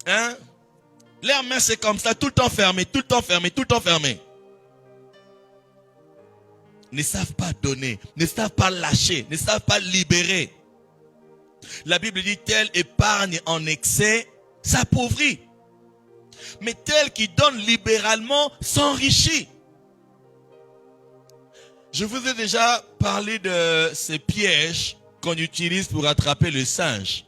Hein? Leurs mains c'est comme ça, tout le temps fermées, tout le temps fermées, tout le temps fermées. Ne savent pas donner, ne savent pas lâcher, ne savent pas libérer. La Bible dit tel épargne en excès s'appauvrit. Mais tel qui donne libéralement s'enrichit. Je vous ai déjà parlé de ces pièges qu'on utilise pour attraper le singe.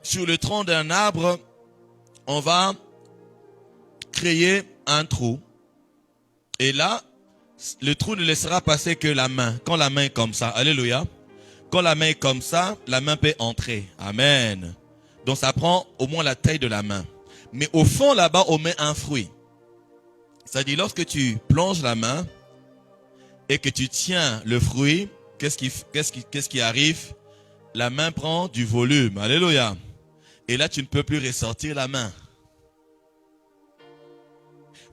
Sur le tronc d'un arbre, on va créer un trou. Et là, le trou ne laissera passer que la main. Quand la main est comme ça, alléluia. Quand la main est comme ça, la main peut entrer. Amen. Donc ça prend au moins la taille de la main. Mais au fond là-bas, on met un fruit. C'est-à-dire lorsque tu plonges la main et que tu tiens le fruit, qu'est-ce qui arrive? La main prend du volume. Alléluia. Et là, tu ne peux plus ressortir la main.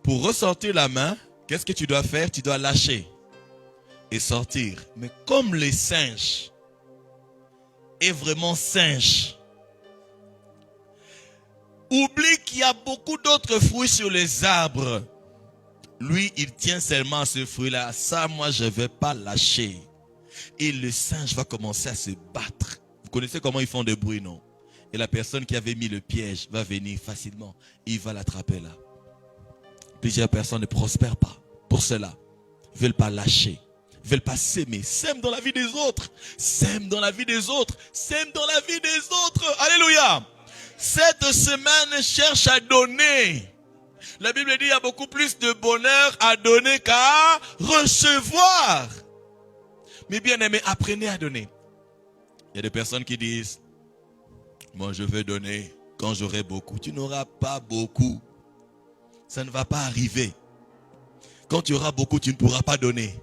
Pour ressortir la main, qu'est-ce que tu dois faire? Tu dois lâcher et sortir. Mais comme les singes est vraiment singe, oublie qu'il y a beaucoup d'autres fruits sur les arbres. Lui, il tient seulement à ce fruit-là. Ça, moi, je ne vais pas lâcher. Et le singe va commencer à se battre. Vous connaissez comment ils font de bruit, non? Et la personne qui avait mis le piège va venir facilement. Il va l'attraper là. Plusieurs personnes ne prospèrent pas pour cela. Ils ne veulent pas lâcher. ne veulent pas s'aimer. Sème dans la vie des autres. Sème dans la vie des autres. Sème dans la vie des autres. Alléluia. Cette semaine, cherche à donner. La Bible dit qu'il y a beaucoup plus de bonheur à donner qu'à recevoir. Mais bien aimé, apprenez à donner. Il y a des personnes qui disent, moi je veux donner quand j'aurai beaucoup. Tu n'auras pas beaucoup. Ça ne va pas arriver. Quand tu auras beaucoup, tu ne pourras pas donner.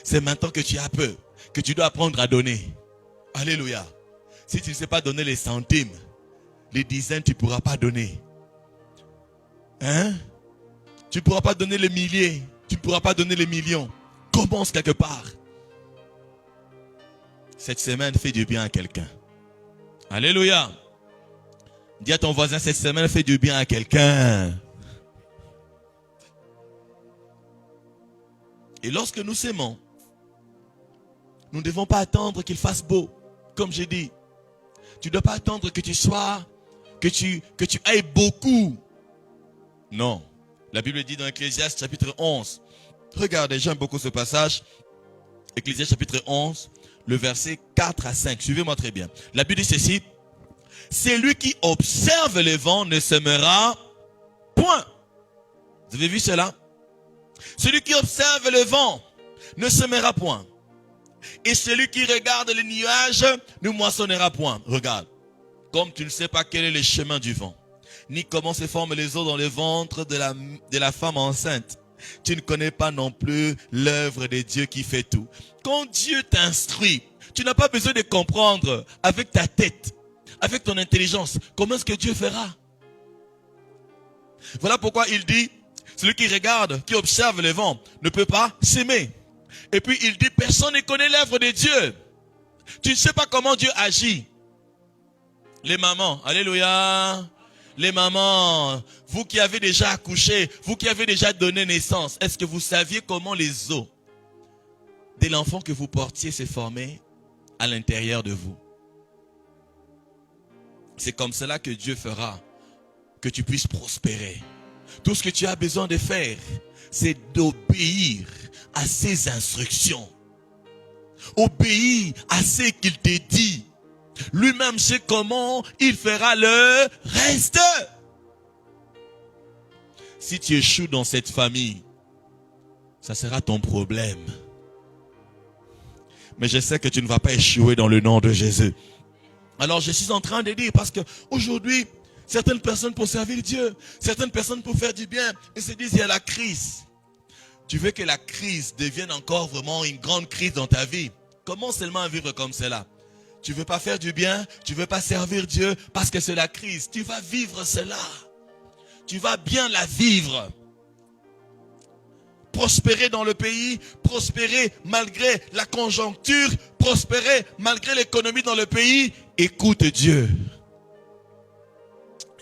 C'est maintenant que tu as peu, que tu dois apprendre à donner. Alléluia. Si tu ne sais pas donner les centimes, les dizaines, tu ne pourras pas donner. Hein? Tu ne pourras pas donner les milliers. Tu ne pourras pas donner les millions. Commence quelque part. Cette semaine fait du bien à quelqu'un. Alléluia. Dis à ton voisin, cette semaine fait du bien à quelqu'un. Et lorsque nous s'aimons, nous ne devons pas attendre qu'il fasse beau. Comme j'ai dit, tu ne dois pas attendre que tu sois, que tu ailles beaucoup. Non. La Bible dit dans Ecclésiaste chapitre 11. Regardez, j'aime beaucoup ce passage. Ecclésiaste chapitre 11, le verset 4 à 5. Suivez-moi très bien. La Bible dit ceci. Celui qui observe les vents ne sèmera point. Vous avez vu cela? Celui qui observe le vent ne sèmera point. Et celui qui regarde les nuages ne moissonnera point. Regarde. Comme tu ne sais pas quel est le chemin du vent, ni comment se forment les eaux dans le ventre de la femme enceinte, tu ne connais pas non plus l'œuvre de Dieu qui fait tout. Quand Dieu t'instruit, tu n'as pas besoin de comprendre avec ta tête, avec ton intelligence, comment est-ce que Dieu fera. Voilà pourquoi il dit, celui qui regarde, qui observe le vent, ne peut pas s'aimer. Et puis il dit, personne ne connaît l'œuvre de Dieu. Tu ne sais pas comment Dieu agit. Les mamans, alléluia. Les mamans, vous qui avez déjà accouché, vous qui avez déjà donné naissance, est-ce que vous saviez comment les os de l'enfant que vous portiez s'est formé à l'intérieur de vous? C'est comme cela que Dieu fera que tu puisses prospérer. Tout ce que tu as besoin de faire, c'est d'obéir à ses instructions. Obéis à ce qu'il te dit. Lui-même sait comment il fera le reste. Si tu échoues dans cette famille, ça sera ton problème. Mais je sais que tu ne vas pas échouer dans le nom de Jésus. Alors je suis en train de dire, parce que aujourd'hui, certaines personnes pour servir Dieu, certaines personnes pour faire du bien, ils se disent il y a la crise. Tu veux que la crise devienne encore vraiment une grande crise dans ta vie? Comment seulement vivre comme cela? Tu ne veux pas faire du bien, tu ne veux pas servir Dieu parce que c'est la crise. Tu vas vivre cela. Tu vas bien la vivre. Prospérer dans le pays, prospérer malgré la conjoncture, prospérer malgré l'économie dans le pays. Écoute Dieu.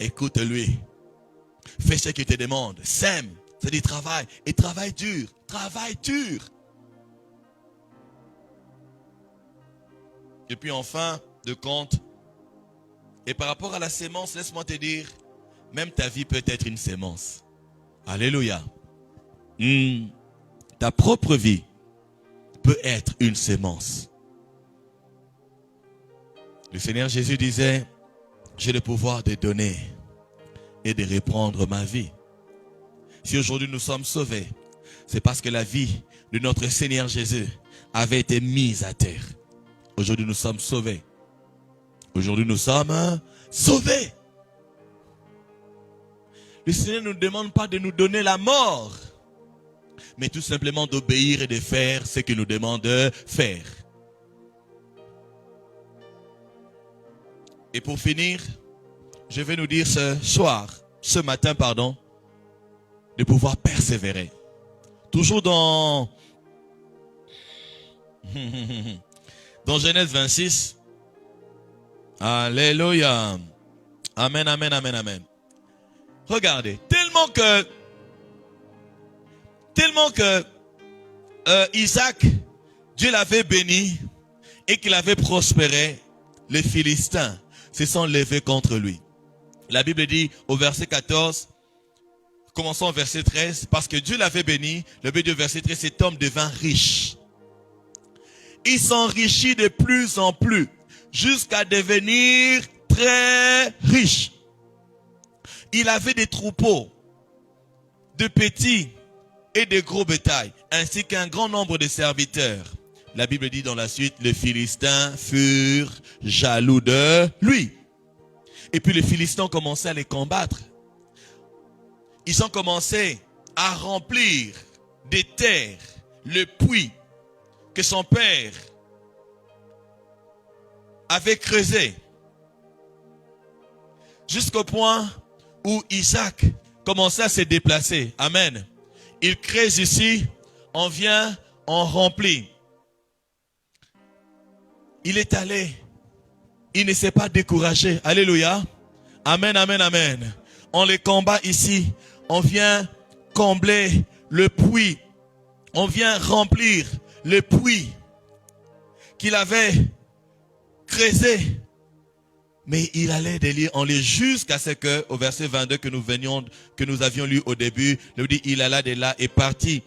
Écoute-lui. Fais ce qu'il te demande. Sème, c'est-à-dire travaille. Et travaille dur. Travaille dur. Et puis enfin, de compte, et par rapport à la sémence, laisse-moi te dire, même ta vie peut être une sémence. Alléluia. Ta propre vie peut être une sémence. Le Seigneur Jésus disait, j'ai le pouvoir de donner et de reprendre ma vie. Si aujourd'hui nous sommes sauvés, c'est parce que la vie de notre Seigneur Jésus avait été mise à terre. Aujourd'hui, nous sommes sauvés. Aujourd'hui, nous sommes sauvés. Le Seigneur ne nous demande pas de nous donner la mort, mais tout simplement d'obéir et de faire ce qu'il nous demande de faire. Et pour finir, je vais nous dire ce matin, de pouvoir persévérer. Toujours dans Genèse 26. Alléluia. Amen, amen, amen, amen. Regardez, tellement que Isaac, Dieu l'avait béni et qu'il avait prospéré, les Philistins se sont levés contre lui. La Bible dit au verset 14, commençons au verset 13, parce que Dieu l'avait béni, le verset 13, cet homme devint riche. il s'enrichit de plus en plus jusqu'à devenir très riche. Il avait des troupeaux de petits et de gros bétail, ainsi qu'un grand nombre de serviteurs. La Bible dit dans la suite, les Philistins furent jaloux de lui. Et puis les Philistins ont commencé à les combattre. Ils ont commencé à remplir des terres, le puits que son père avait creusé. Jusqu'au point où Isaac commençait à se déplacer. Amen. Il creuse ici, on vient, on remplit. Il est allé. Il ne s'est pas découragé. Alléluia. Amen, amen, amen. On les combat ici. On vient combler le puits. On vient remplir le puits qu'il avait creusé. Mais il allait de lire en lire jusqu'à ce que, au verset 22 que nous avions lu au début, il dit, il alla de là et partit.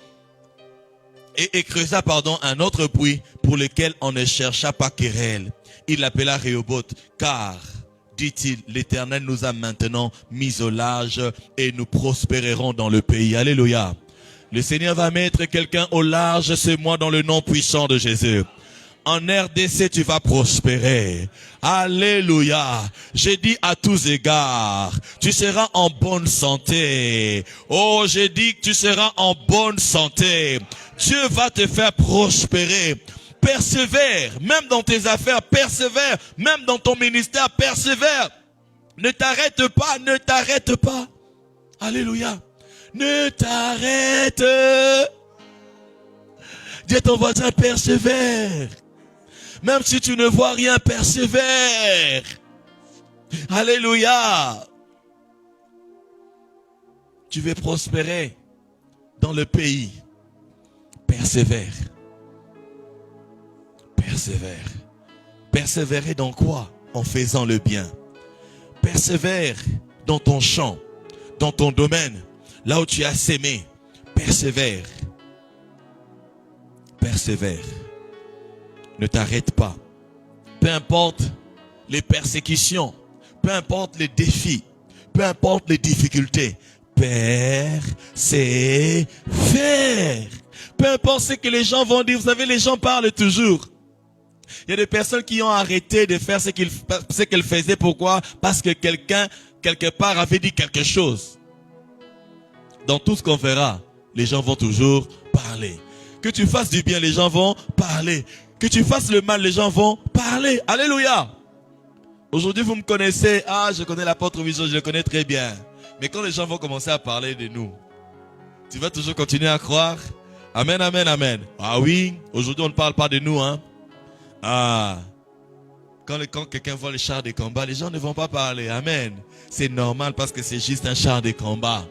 Et creusa, un autre puits pour lequel on ne chercha pas querelle. Il l'appela Rehoboth, car, dit-il, l'Éternel nous a maintenant mis au large et nous prospérerons dans le pays. Alléluia. Le Seigneur va mettre quelqu'un au large ce mois dans le nom puissant de Jésus. En RDC, tu vas prospérer. Alléluia. J'ai dit à tous égards, tu seras en bonne santé. Oh, j'ai dit que tu seras en bonne santé. Dieu va te faire prospérer. Persévère, même dans tes affaires, persévère, même dans ton ministère, persévère. Ne t'arrête pas, ne t'arrête pas. Alléluia. Ne t'arrête. Dis à ton voisin, persévère. Même si tu ne vois rien, persévère. Alléluia. Tu veux prospérer dans le pays. Persévère. Persévère. Persévérer dans quoi? En faisant le bien. Persévère dans ton champ, dans ton domaine, là où tu as sémé. Persévère. Persévère. Ne t'arrête pas. Peu importe les persécutions, peu importe les défis, peu importe les difficultés. Persévère. Peu importe ce que les gens vont dire. Vous savez, les gens parlent toujours. Il y a des personnes qui ont arrêté de faire ce qu'elles faisaient. Pourquoi? Parce que quelqu'un, quelque part, avait dit quelque chose. Dans tout ce qu'on fera, les gens vont toujours parler. Que tu fasses du bien, les gens vont parler. Que tu fasses le mal, les gens vont parler. Alléluia. Aujourd'hui, vous me connaissez. Ah, je connais l'apôtre Vision, je le connais très bien. Mais quand les gens vont commencer à parler de nous, tu vas toujours continuer à croire. Amen, amen, amen. Ah oui, aujourd'hui, on ne parle pas de nous, hein. Ah, quand quelqu'un voit le char de combat, les gens ne vont pas parler. Amen. C'est normal parce que c'est juste un char de combat.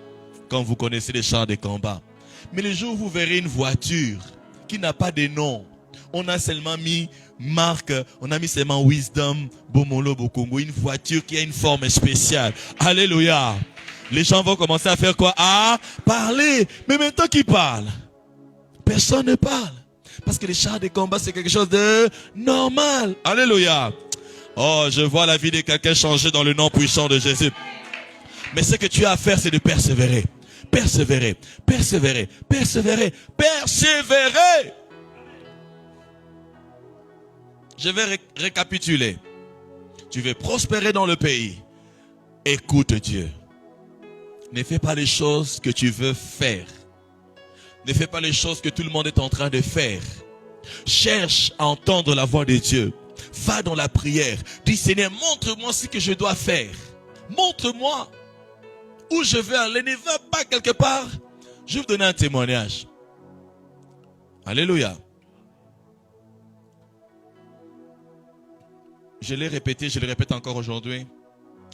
Quand vous connaissez les chars de combat. Mais le jour où vous verrez une voiture qui n'a pas de nom, on a seulement mis marque, on a mis seulement Wisdom, Bomolo, Bokongo, une voiture qui a une forme spéciale. Alléluia. Les gens vont commencer à faire quoi? À parler. Mais maintenant qui parle? Personne ne parle. Parce que les chars de combat, c'est quelque chose de normal. Alléluia. Oh, je vois la vie de quelqu'un changer dans le nom puissant de Jésus. Mais ce que tu as à faire, c'est de persévérer. Persévérer, persévérer, persévérer, persévérer. Je vais récapituler. Tu veux prospérer dans le pays. Écoute Dieu. Ne fais pas les choses que tu veux faire. Ne fais pas les choses que tout le monde est en train de faire. Cherche à entendre la voix de Dieu. Va dans la prière. Dis Seigneur, montre-moi ce que je dois faire. Montre-moi où je vais aller. Ne va pas quelque part. Je vais vous donner un témoignage. Alléluia. Je l'ai répété, je le répète encore aujourd'hui.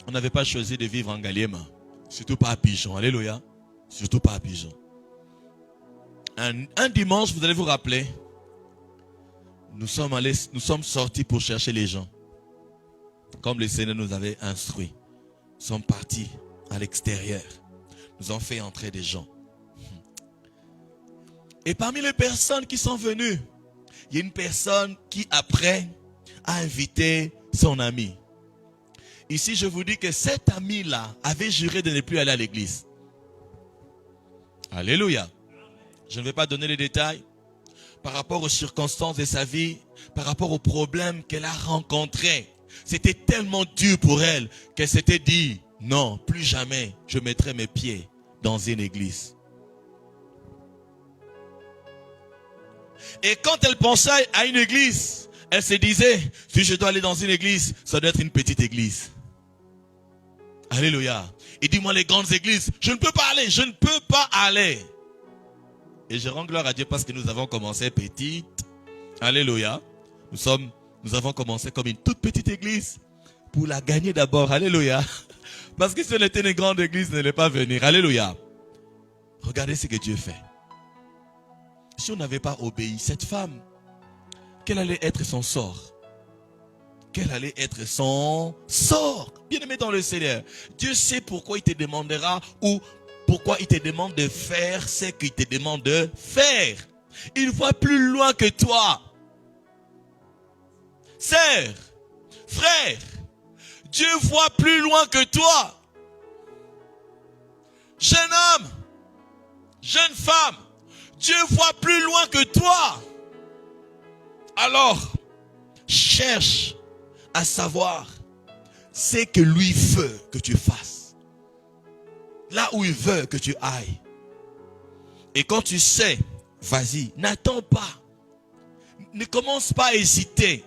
On n'avait pas choisi de vivre en Ngaliema. Surtout pas à Pigeon. Alléluia. Surtout pas à Pigeon. Un dimanche, vous allez vous rappeler, nous sommes sortis pour chercher les gens. Comme le Seigneur nous avait instruits. Nous sommes partis à l'extérieur. Nous avons fait entrer des gens. Et parmi les personnes qui sont venues, il y a une personne qui après a invité son ami. Ici, je vous dis que cet ami-là avait juré de ne plus aller à l'église. Alléluia. Je ne vais pas donner les détails par rapport aux circonstances de sa vie, par rapport aux problèmes qu'elle a rencontrés. C'était tellement dur pour elle qu'elle s'était dit, non, plus jamais je mettrai mes pieds dans une église. Et quand elle pensait à une église, elle se disait, si je dois aller dans une église, ça doit être une petite église. Alléluia. Et dis-moi les grandes églises, je ne peux pas aller, je ne peux pas aller. Et je rends gloire à Dieu parce que nous avons commencé petite. Alléluia. Nous avons commencé comme une toute petite église pour la gagner d'abord. Alléluia. Parce que si on était une grande église, elle n'allait pas venir. Alléluia. Regardez ce que Dieu fait. Si on n'avait pas obéi, cette femme, quel allait être son sort? Quel allait être son sort? Bien-aimé dans le Seigneur, Dieu sait pourquoi il te demandera ou pourquoi il te demande de faire ce qu'il te demande de faire. Il voit plus loin que toi. Sœur, frère, Dieu voit plus loin que toi. Jeune homme, jeune femme, Dieu voit plus loin que toi. Alors, cherche à savoir ce que lui veut que tu fasses. Là où il veut que tu ailles. Et quand tu sais, vas-y, n'attends pas. Ne commence pas à hésiter.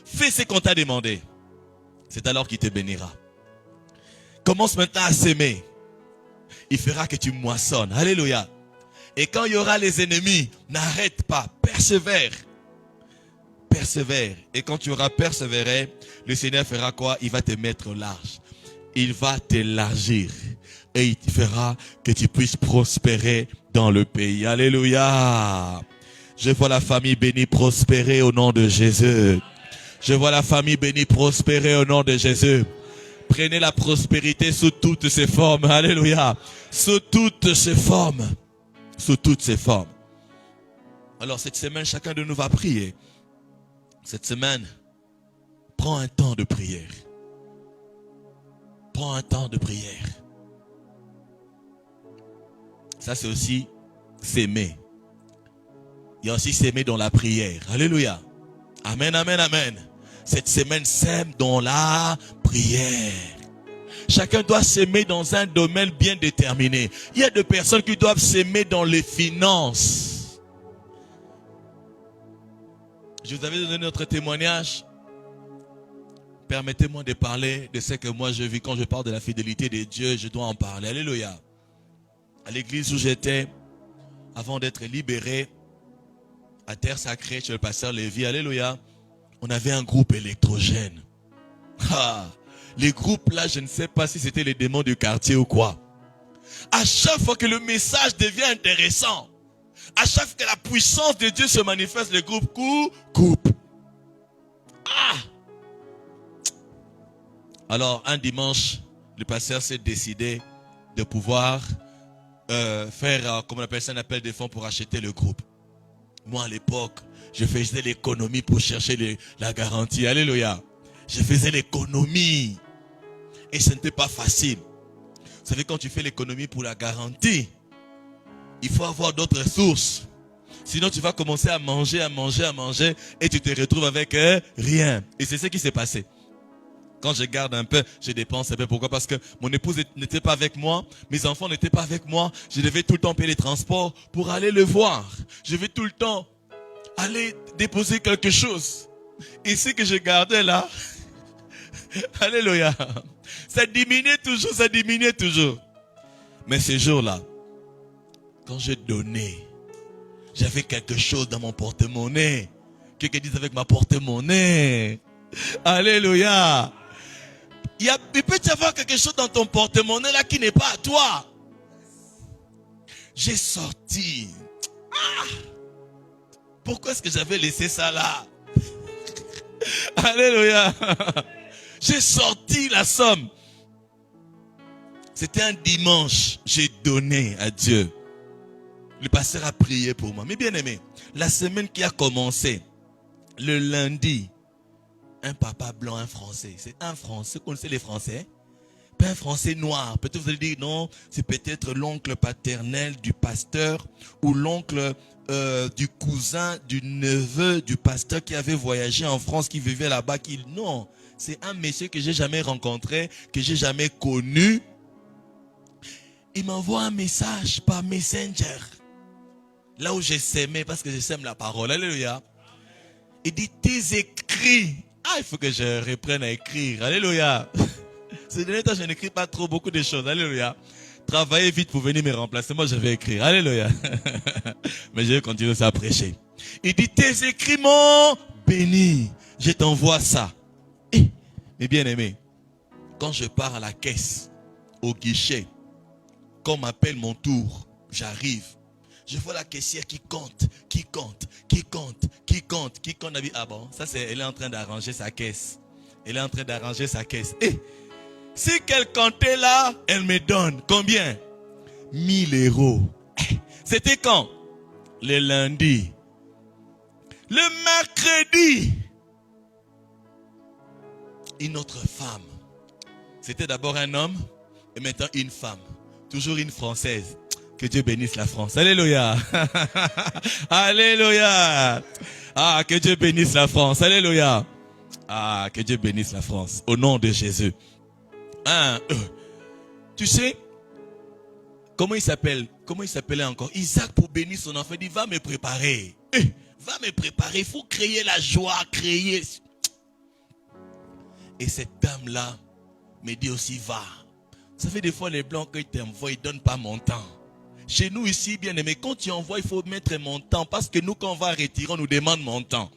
Fais ce qu'on t'a demandé. C'est alors qu'il te bénira. Commence maintenant à s'aimer. Il fera que tu moissonnes. Alléluia. Et quand il y aura les ennemis, n'arrête pas. Persévère. Persévère. Et quand tu auras persévéré, le Seigneur fera quoi? Il va te mettre large. Il va t'élargir. Et il fera que tu puisses prospérer dans le pays. Alléluia. Je vois la famille bénie prospérer au nom de Jésus. Je vois la famille bénie prospérer au nom de Jésus. Prenez la prospérité sous toutes ses formes. Alléluia. Sous toutes ses formes. Sous toutes ses formes. Alors cette semaine, chacun de nous va prier. Cette semaine, prends un temps de prière. Prends un temps de prière. Ça, c'est aussi s'aimer. Il y a aussi s'aimer dans la prière. Alléluia. Amen, amen, amen. Cette semaine, s'aime dans la prière. Chacun doit s'aimer dans un domaine bien déterminé. Il y a des personnes qui doivent s'aimer dans les finances. Je vous avais donné notre témoignage. Permettez-moi de parler de ce que moi je vis. Quand je parle de la fidélité de Dieu, je dois en parler. Alléluia. À l'église où j'étais, avant d'être libéré, à Terre Sacrée, chez le pasteur Lévy, alléluia, on avait un groupe électrogène. Ah, les groupes là, je ne sais pas si c'était les démons du quartier ou quoi. À chaque fois que le message devient intéressant, à chaque fois que la puissance de Dieu se manifeste, le groupe coupe. Ah! Alors, un dimanche, le pasteur s'est décidé de pouvoir faire, comme on appelle ça, un appel de fonds pour acheter le groupe. Moi, à l'époque, je faisais l'économie pour chercher la garantie. Alléluia. Je faisais l'économie. Et ce n'était pas facile. Vous savez, quand tu fais l'économie pour la garantie, il faut avoir d'autres sources. Sinon, tu vas commencer à manger, et tu te retrouves avec rien. Et c'est ce qui s'est passé. Quand je garde un peu, je dépense un peu. Pourquoi? Parce que mon épouse n'était pas avec moi, mes enfants n'étaient pas avec moi. Je devais tout le temps payer les transports pour aller le voir. Je devais tout le temps aller déposer quelque chose. Et ce que je gardais là, alléluia, ça diminuait toujours. Mais ce jour-là, quand je donnais, j'avais quelque chose dans mon porte-monnaie. Quelqu'un dit avec ma porte-monnaie. Alléluia. Il peut y avoir quelque chose dans ton porte-monnaie là qui n'est pas à toi. J'ai sorti. Ah! Pourquoi est-ce que j'avais laissé ça là? Alléluia. J'ai sorti la somme. C'était un dimanche. J'ai donné à Dieu. Le pasteur a prié pour moi. Mais bien aimé, la semaine qui a commencé, le lundi, un papa blanc, un français. C'est un français, vous connaissez les français? Pas un français noir. Peut-être vous allez dire non, c'est peut-être l'oncle paternel du pasteur ou l'oncle du cousin, du neveu du pasteur qui avait voyagé en France, qui vivait là-bas. Non, c'est un monsieur que j'ai jamais rencontré, que j'ai jamais connu. Il m'envoie un message par Messenger. Là où j'ai sémé, parce que je sème la parole. Alléluia. Il dit, tes écrits. Ah, il faut que je reprenne à écrire. Alléluia. Ces derniers temps, je n'écris pas trop beaucoup de choses. Alléluia. Travaillez vite pour venir me remplacer. Moi, je vais écrire. Alléluia. Mais je vais continuer à prêcher. Il dit, tes écrits m'ont béni. Je t'envoie ça. Eh, mes bien-aimés, quand je pars à la caisse, au guichet, quand on m'appelle mon tour, j'arrive. Je vois la caissière qui compte. Ah bon, ça c'est, elle est en train d'arranger sa caisse. Elle est en train d'arranger sa caisse. Et si qu'elle comptait là, elle me donne combien? 1000 euros. C'était quand? Le lundi. Le mercredi, une autre femme. C'était d'abord un homme et maintenant une femme. Toujours une Française. Que Dieu bénisse la France. Alléluia. Alléluia. Ah, que Dieu bénisse la France. Alléluia. Ah, que Dieu bénisse la France. Au nom de Jésus. Tu sais, comment il s'appelle? Comment il s'appelait encore? Isaac, pour bénir son enfant, il dit, va me préparer. Va me préparer. Il faut créer la joie, créer. Et cette dame-là me dit aussi, va. Ça fait des fois les blancs quand ils t'envoient, ils ne donnent pas mon temps. Chez nous ici, bien aimé, quand tu envoies, il faut mettre mon temps. Parce que nous, quand on va retirer, on nous demande mon temps.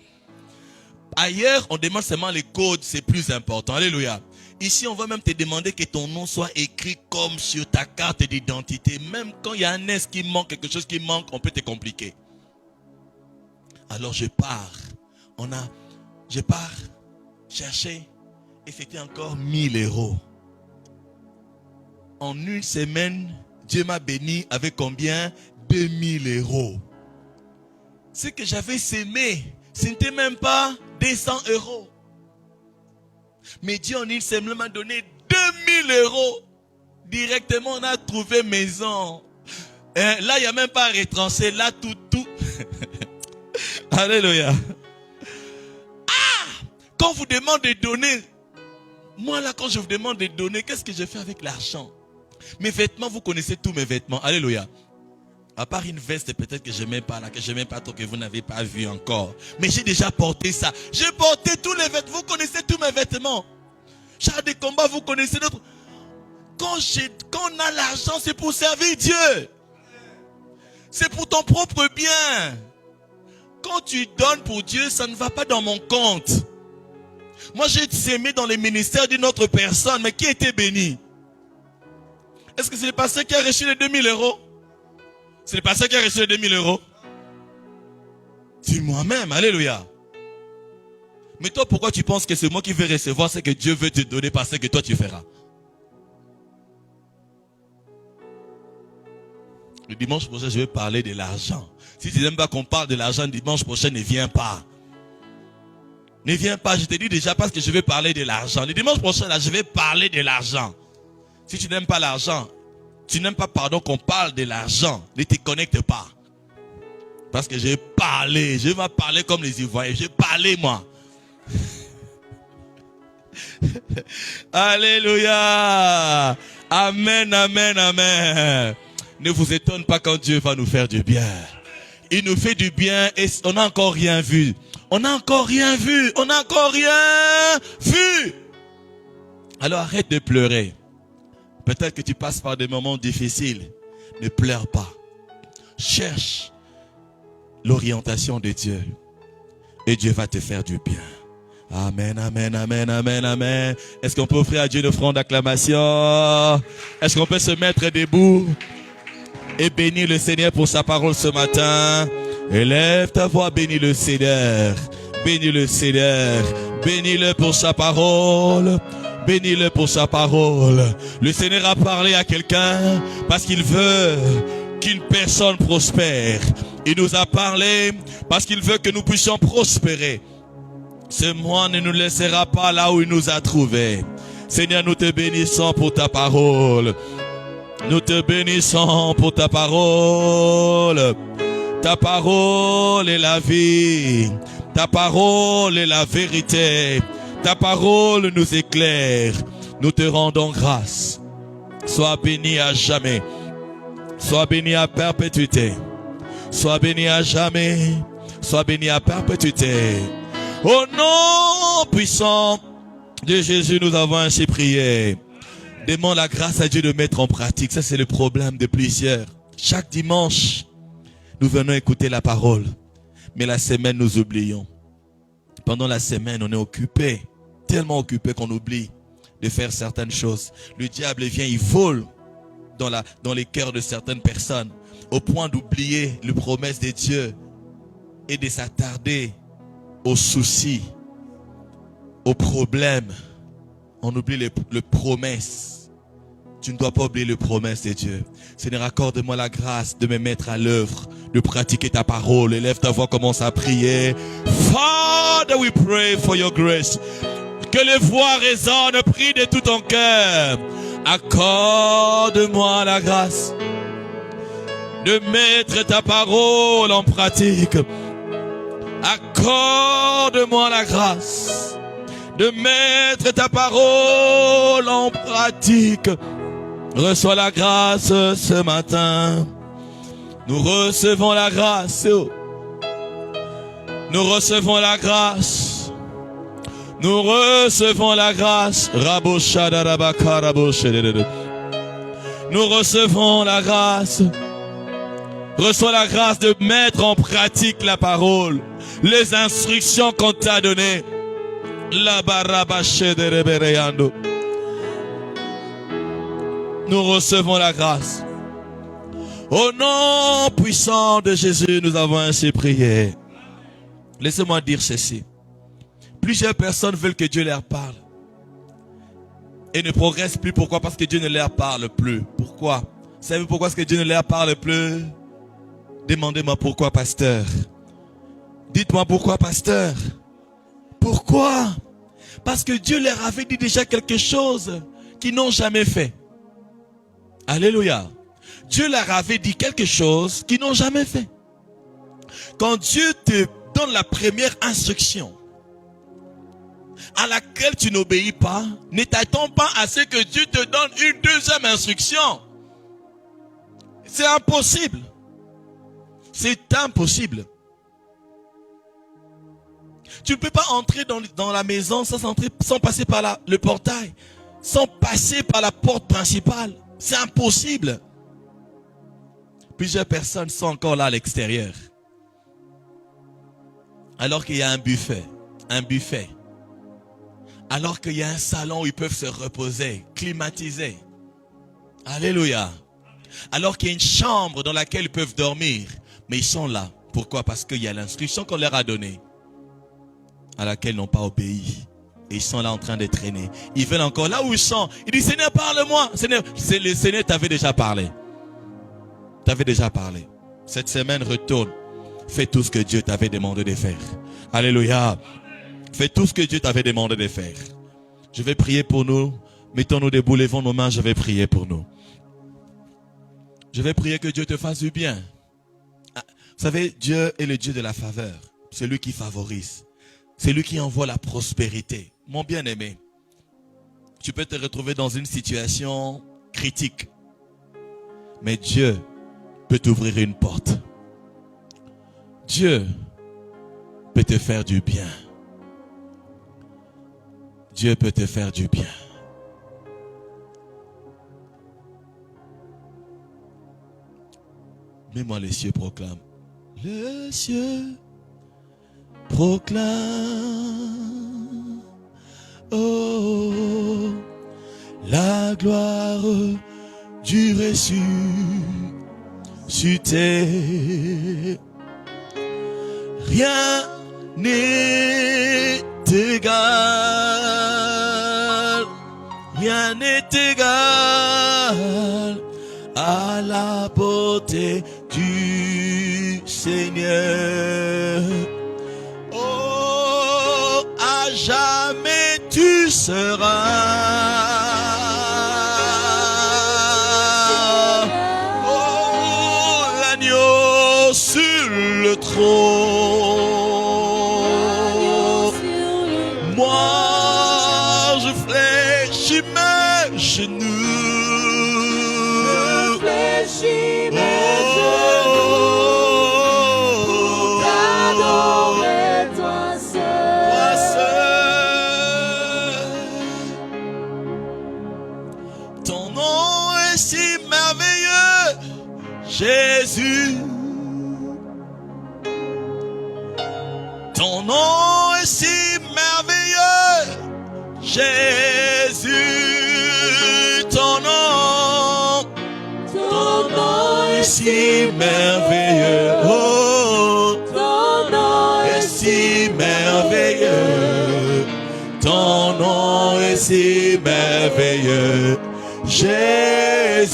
Ailleurs, on demande seulement les codes, c'est plus important. Alléluia. Ici, on va même te demander que ton nom soit écrit comme sur ta carte d'identité. Même quand il y a un S qui manque, quelque chose qui manque, on peut te compliquer. Alors je pars. Je pars chercher. Et c'était encore 1000 euros. En une semaine, Dieu m'a béni avec combien? 2000 euros. Ce que j'avais sémé, ce n'était même pas 200 euros. Mais Dieu en une semaine m'a donné 2000 euros. Directement, on a trouvé maison. Là, il n'y a même pas à retrancher. Là, tout. Alléluia. Ah! Quand on vous demande de donner, moi là, quand je vous demande de donner, qu'est-ce que je fais avec l'argent? Mes vêtements, vous connaissez tous mes vêtements. Alléluia. À part une veste peut-être que je n'aime pas là, que je n'aime pas trop, que vous n'avez pas vu encore. Mais j'ai déjà porté ça. J'ai porté tous les vêtements. Vous connaissez tous mes vêtements. Char de combat, vous connaissez d'autres. Quand on a l'argent, c'est pour servir Dieu. C'est pour ton propre bien. Quand tu donnes pour Dieu, ça ne va pas dans mon compte. Moi, j'ai sémé dans les ministères d'une autre personne, mais qui était béni? Est-ce que c'est le pasteur qui a reçu les 2000 euros? C'est le pasteur qui a reçu les 2000 euros? C'est moi-même, alléluia. Mais toi, pourquoi tu penses que c'est moi qui vais recevoir ce que Dieu veut te donner parce que toi tu feras? Le dimanche prochain, je vais parler de l'argent. Si tu n'aimes pas qu'on parle de l'argent, dimanche prochain, ne viens pas. Ne viens pas, je te dis déjà parce que je vais parler de l'argent. Le dimanche prochain, là, je vais parler de l'argent. Si tu n'aimes pas l'argent, tu n'aimes pas, qu'on parle de l'argent, ne te connecte pas. Parce que je vais parler comme les Ivoiriens. Je vais parler, moi. Alléluia. Amen, amen, amen. Ne vous étonne pas quand Dieu va nous faire du bien. Il nous fait du bien et on n'a encore rien vu. On n'a encore rien vu. On n'a encore rien vu. Alors arrête de pleurer. Peut-être que tu passes par des moments difficiles. Ne pleure pas. Cherche l'orientation de Dieu. Et Dieu va te faire du bien. Amen, amen, amen, amen, amen. Est-ce qu'on peut offrir à Dieu une offrande d'acclamation? Est-ce qu'on peut se mettre debout et bénir le Seigneur pour sa parole ce matin? Élève ta voix, bénis le Seigneur. Bénis le Seigneur. Bénis-le pour sa parole. Bénis-le pour sa parole. Le Seigneur a parlé à quelqu'un parce qu'il veut qu'une personne prospère. Il nous a parlé parce qu'il veut que nous puissions prospérer. Ce mois ne nous laissera pas là où il nous a trouvés. Seigneur, nous te bénissons pour ta parole. Nous te bénissons pour ta parole. Ta parole est la vie. Ta parole est la vérité. Ta parole nous éclaire. Nous te rendons grâce. Sois béni à jamais. Sois béni à perpétuité. Sois béni à jamais. Sois béni à perpétuité. Au nom puissant de Jésus, nous avons ainsi prié. Demande la grâce à Dieu de mettre en pratique. Ça, c'est le problème de plusieurs. Chaque dimanche, nous venons écouter la parole. Mais la semaine, nous oublions. Pendant la semaine, on est occupé. Tellement occupé qu'on oublie de faire certaines choses. Le diable vient, il vole dans les cœurs de certaines personnes. Au point d'oublier les promesses de Dieu. Et de s'attarder aux soucis, aux problèmes. On oublie les promesses. Tu ne dois pas oublier les promesses de Dieu. Seigneur, accorde-moi la grâce de me mettre à l'œuvre, de pratiquer ta parole. Élève ta voix, commence à prier. Father, we pray for your grace. Que les voix résonnent, prie de tout ton cœur. Accorde-moi la grâce de mettre ta parole en pratique. Accorde-moi la grâce de mettre ta parole en pratique. Reçois la grâce ce matin. Nous recevons la grâce. Nous recevons la grâce. Nous recevons la grâce. Nous recevons la grâce. Reçois la grâce de mettre en pratique la parole. Les instructions qu'on t'a données. Nous recevons la grâce. Au nom puissant de Jésus, nous avons ainsi prié. Laissez-moi dire ceci. Plusieurs personnes veulent que Dieu leur parle. Et ne progressent plus. Pourquoi? Parce que Dieu ne leur parle plus. Pourquoi? Savez-vous pourquoi est-ce que Dieu ne leur parle plus? Demandez-moi pourquoi, pasteur. Dites-moi pourquoi, pasteur. Pourquoi? Parce que Dieu leur avait dit déjà quelque chose qu'ils n'ont jamais fait. Alléluia. Dieu leur avait dit quelque chose qu'ils n'ont jamais fait. Quand Dieu te donne la première instruction à laquelle tu n'obéis pas, ne t'attends pas à ce que Dieu te donne une deuxième instruction. C'est impossible. C'est impossible. Tu ne peux pas entrer dans la maison sans passer par le portail, sans passer par la porte principale. C'est impossible. Plusieurs personnes sont encore là à l'extérieur. Alors qu'il y a un buffet. Alors qu'il y a un salon où ils peuvent se reposer, climatiser. Alléluia. Alors qu'il y a une chambre dans laquelle ils peuvent dormir. Mais ils sont là. Pourquoi? Parce qu'il y a l'instruction qu'on leur a donnée, à laquelle ils n'ont pas obéi. Et ils sont là en train de traîner. Ils veulent encore là où ils sont. Ils disent, Seigneur, parle-moi. Seigneur, le Seigneur t'avait déjà parlé. T'avais déjà parlé. Cette semaine, retourne. Fais tout ce que Dieu t'avait demandé de faire. Alléluia. Fais tout ce que Dieu t'avait demandé de faire. Je vais prier pour nous. Mettons-nous debout, levons nos mains, je vais prier pour nous. Je vais prier que Dieu te fasse du bien. Vous savez, Dieu est le Dieu de la faveur. C'est lui qui favorise. C'est lui qui envoie la prospérité. Mon bien-aimé, tu peux te retrouver dans une situation critique. Mais Dieu peut t'ouvrir une porte. Dieu peut te faire du bien. Dieu peut te faire du bien. Mets-moi les cieux proclament. Les cieux proclament, oh, la gloire du ressuscité. Rien n'est égal, rien n'est égal à la beauté côté du Seigneur. Oh, à jamais tu seras. Oh, l'agneau sur le trône. Moi, je fléchis mes genoux. Jésus, ton nom est si merveilleux. Jésus, ton nom est si merveilleux. Oh, ton nom est si merveilleux. Ton nom est si merveilleux. Jésus,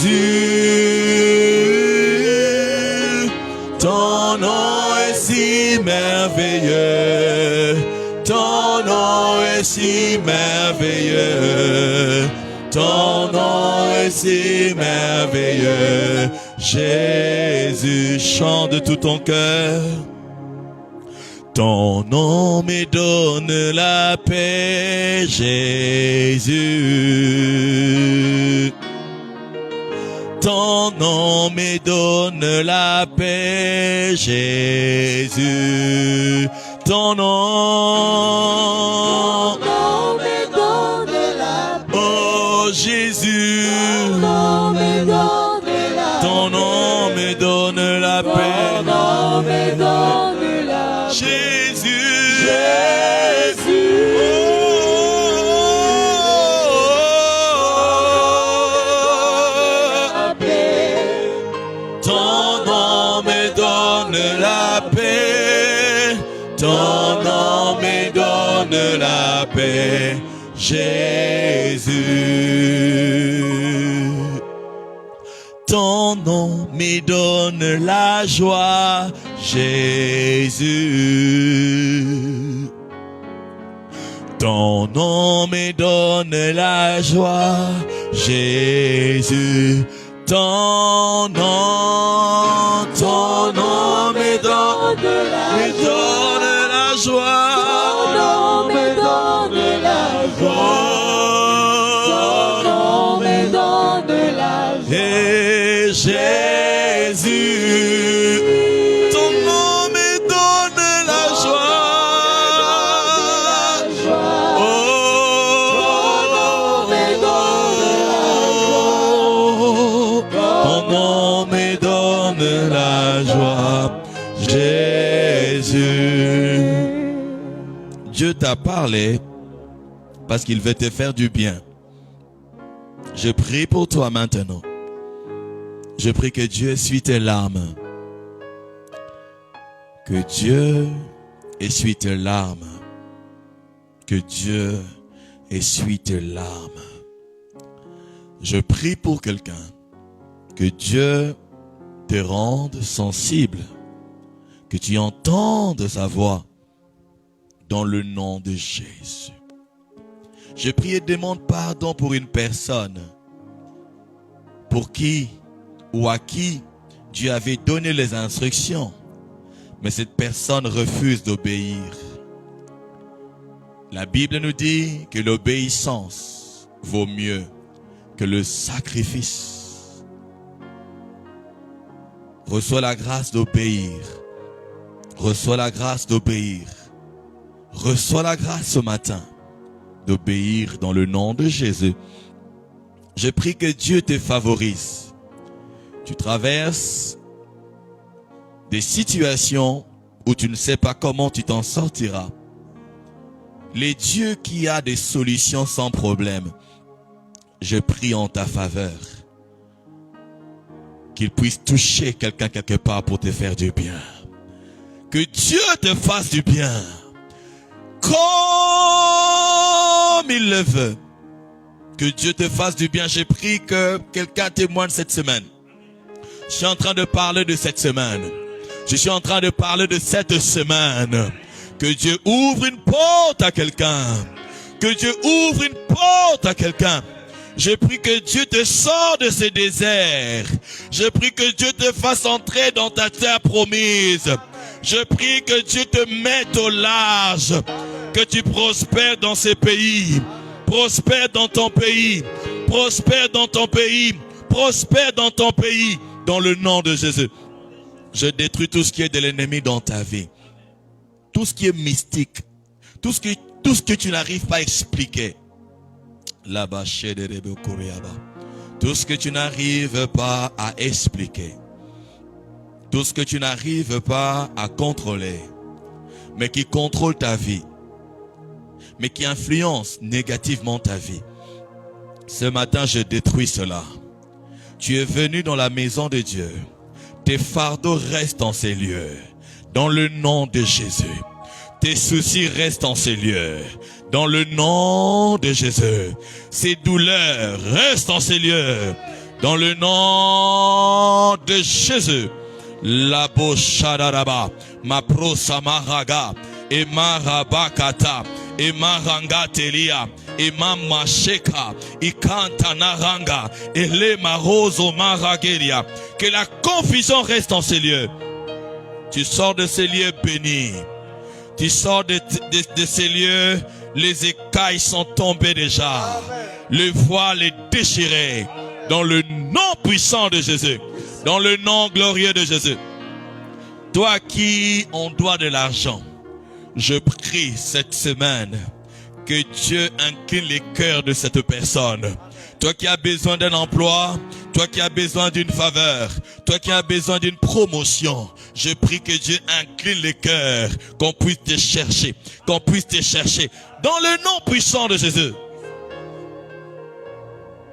ton nom est si merveilleux. Ton nom est si merveilleux. Ton nom est si merveilleux. Jésus, chante de tout ton cœur. Ton nom me donne la paix, Jésus. Ton nom me donne la paix, Jésus. Ton nom me donne la paix. Oh Jésus. Ton nom me donne la paix. Ton nom me donne la paix. Jésus. Jésus. Ton nom me donne la paix. Ton nom me donne la paix, Jésus. Ton nom me donne la joie, Jésus. Ton nom me donne la joie, Jésus. Ton nom me donne la joie. Ton nom me donne la joie. Ton nom me donne la joie. Et Jésus, ton nom me donne la joie. Oh, ton nom me donne la joie. Jésus. Dieu t'a parlé parce qu'il veut te faire du bien. Je prie pour toi maintenant. Je prie que Dieu essuie tes larmes. Que Dieu essuie tes larmes. Que Dieu essuie tes larmes. Je prie pour quelqu'un. Que Dieu te rende sensible. Que tu entendes sa voix. Dans le nom de Jésus. Je prie et demande pardon pour une personne. Pour qui ou à qui Dieu avait donné les instructions. Mais cette personne refuse d'obéir. La Bible nous dit que l'obéissance vaut mieux que le sacrifice. Reçois la grâce d'obéir. Reçois la grâce d'obéir. Reçois la grâce ce matin d'obéir dans le nom de Jésus. Je prie que Dieu te favorise. Tu traverses des situations où tu ne sais pas comment tu t'en sortiras. Les dieux qui a des solutions sans problème, je prie en ta faveur qu'il puisse toucher quelqu'un quelque part pour te faire du bien. Que Dieu te fasse du bien comme il le veut. Que Dieu te fasse du bien. J'ai pris que quelqu'un témoigne cette semaine. Je suis en train de parler de cette semaine. Je suis en train de parler de cette semaine. Que Dieu ouvre une porte à quelqu'un. Que Dieu ouvre une porte à quelqu'un. Je prie que Dieu te sorte de ce désert. Je prie que Dieu te fasse entrer dans ta terre promise. Je prie que Dieu te mette au large. Que tu prospères dans ces pays. Prospère dans ton pays. Prospère dans ton pays. Prospère dans ton pays. Dans le nom de Jésus. Je détruis tout ce qui est de l'ennemi dans ta vie. Tout ce qui est mystique. Tout ce que tu n'arrives pas à expliquer. Tout ce que tu n'arrives pas à expliquer. Tout ce que tu n'arrives pas à contrôler. Mais qui contrôle ta vie. Mais qui influence négativement ta vie. Ce matin, je détruis cela. Tu es venu dans la maison de Dieu. Tes fardeaux restent en ces lieux. Dans le nom de Jésus. Tes soucis restent en ces lieux. Dans le nom de Jésus. Ces douleurs restent en ces lieux. Dans le nom de Jésus. La boshadaba, ma prosamaraga, et marabakata, et marangatelia, et mamasheka, et kantanaranga, et les maroso maragelia. Que la confusion reste en ces lieux. Tu sors de ces lieux bénis. Tu sors de ces lieux, les écailles sont tombées déjà. Le voile est déchiré. Dans le nom puissant de Jésus. Dans le nom glorieux de Jésus. Toi à qui on doit de l'argent, je prie cette semaine que Dieu incline les cœurs de cette personne. Toi qui as besoin d'un emploi, toi qui as besoin d'une faveur, toi qui as besoin d'une promotion, je prie que Dieu incline les cœurs, qu'on puisse te chercher, qu'on puisse te chercher. Dans le nom puissant de Jésus.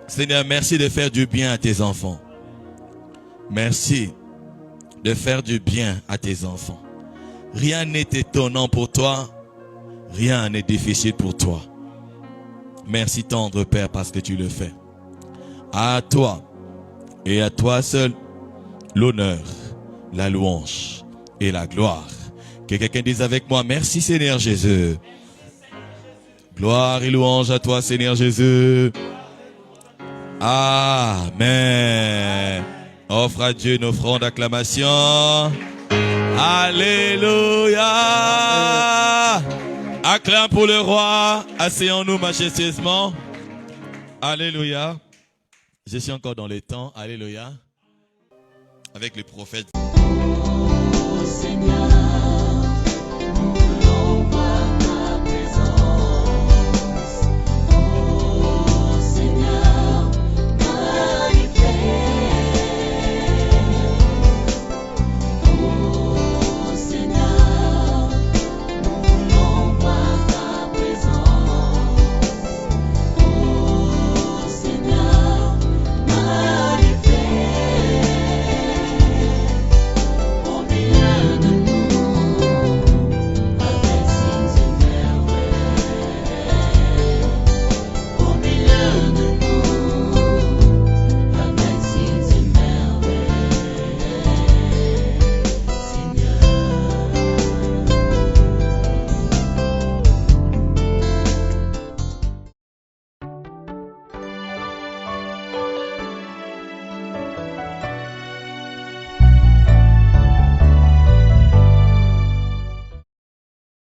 Seigneur, merci de faire du bien à tes enfants. Merci de faire du bien à tes enfants. Rien n'est étonnant pour toi. Rien n'est difficile pour toi. Merci tendre Père parce que tu le fais. À toi et à toi seul l'honneur, la louange et la gloire. Que quelqu'un dise avec moi, merci Seigneur Jésus. Gloire et louange à toi Seigneur Jésus. Amen. Offre à Dieu une offrande d'acclamation. Alléluia. Acclame pour le roi. Asseyons-nous majestueusement. Alléluia. Je suis encore dans les temps. Alléluia. Avec les prophètes.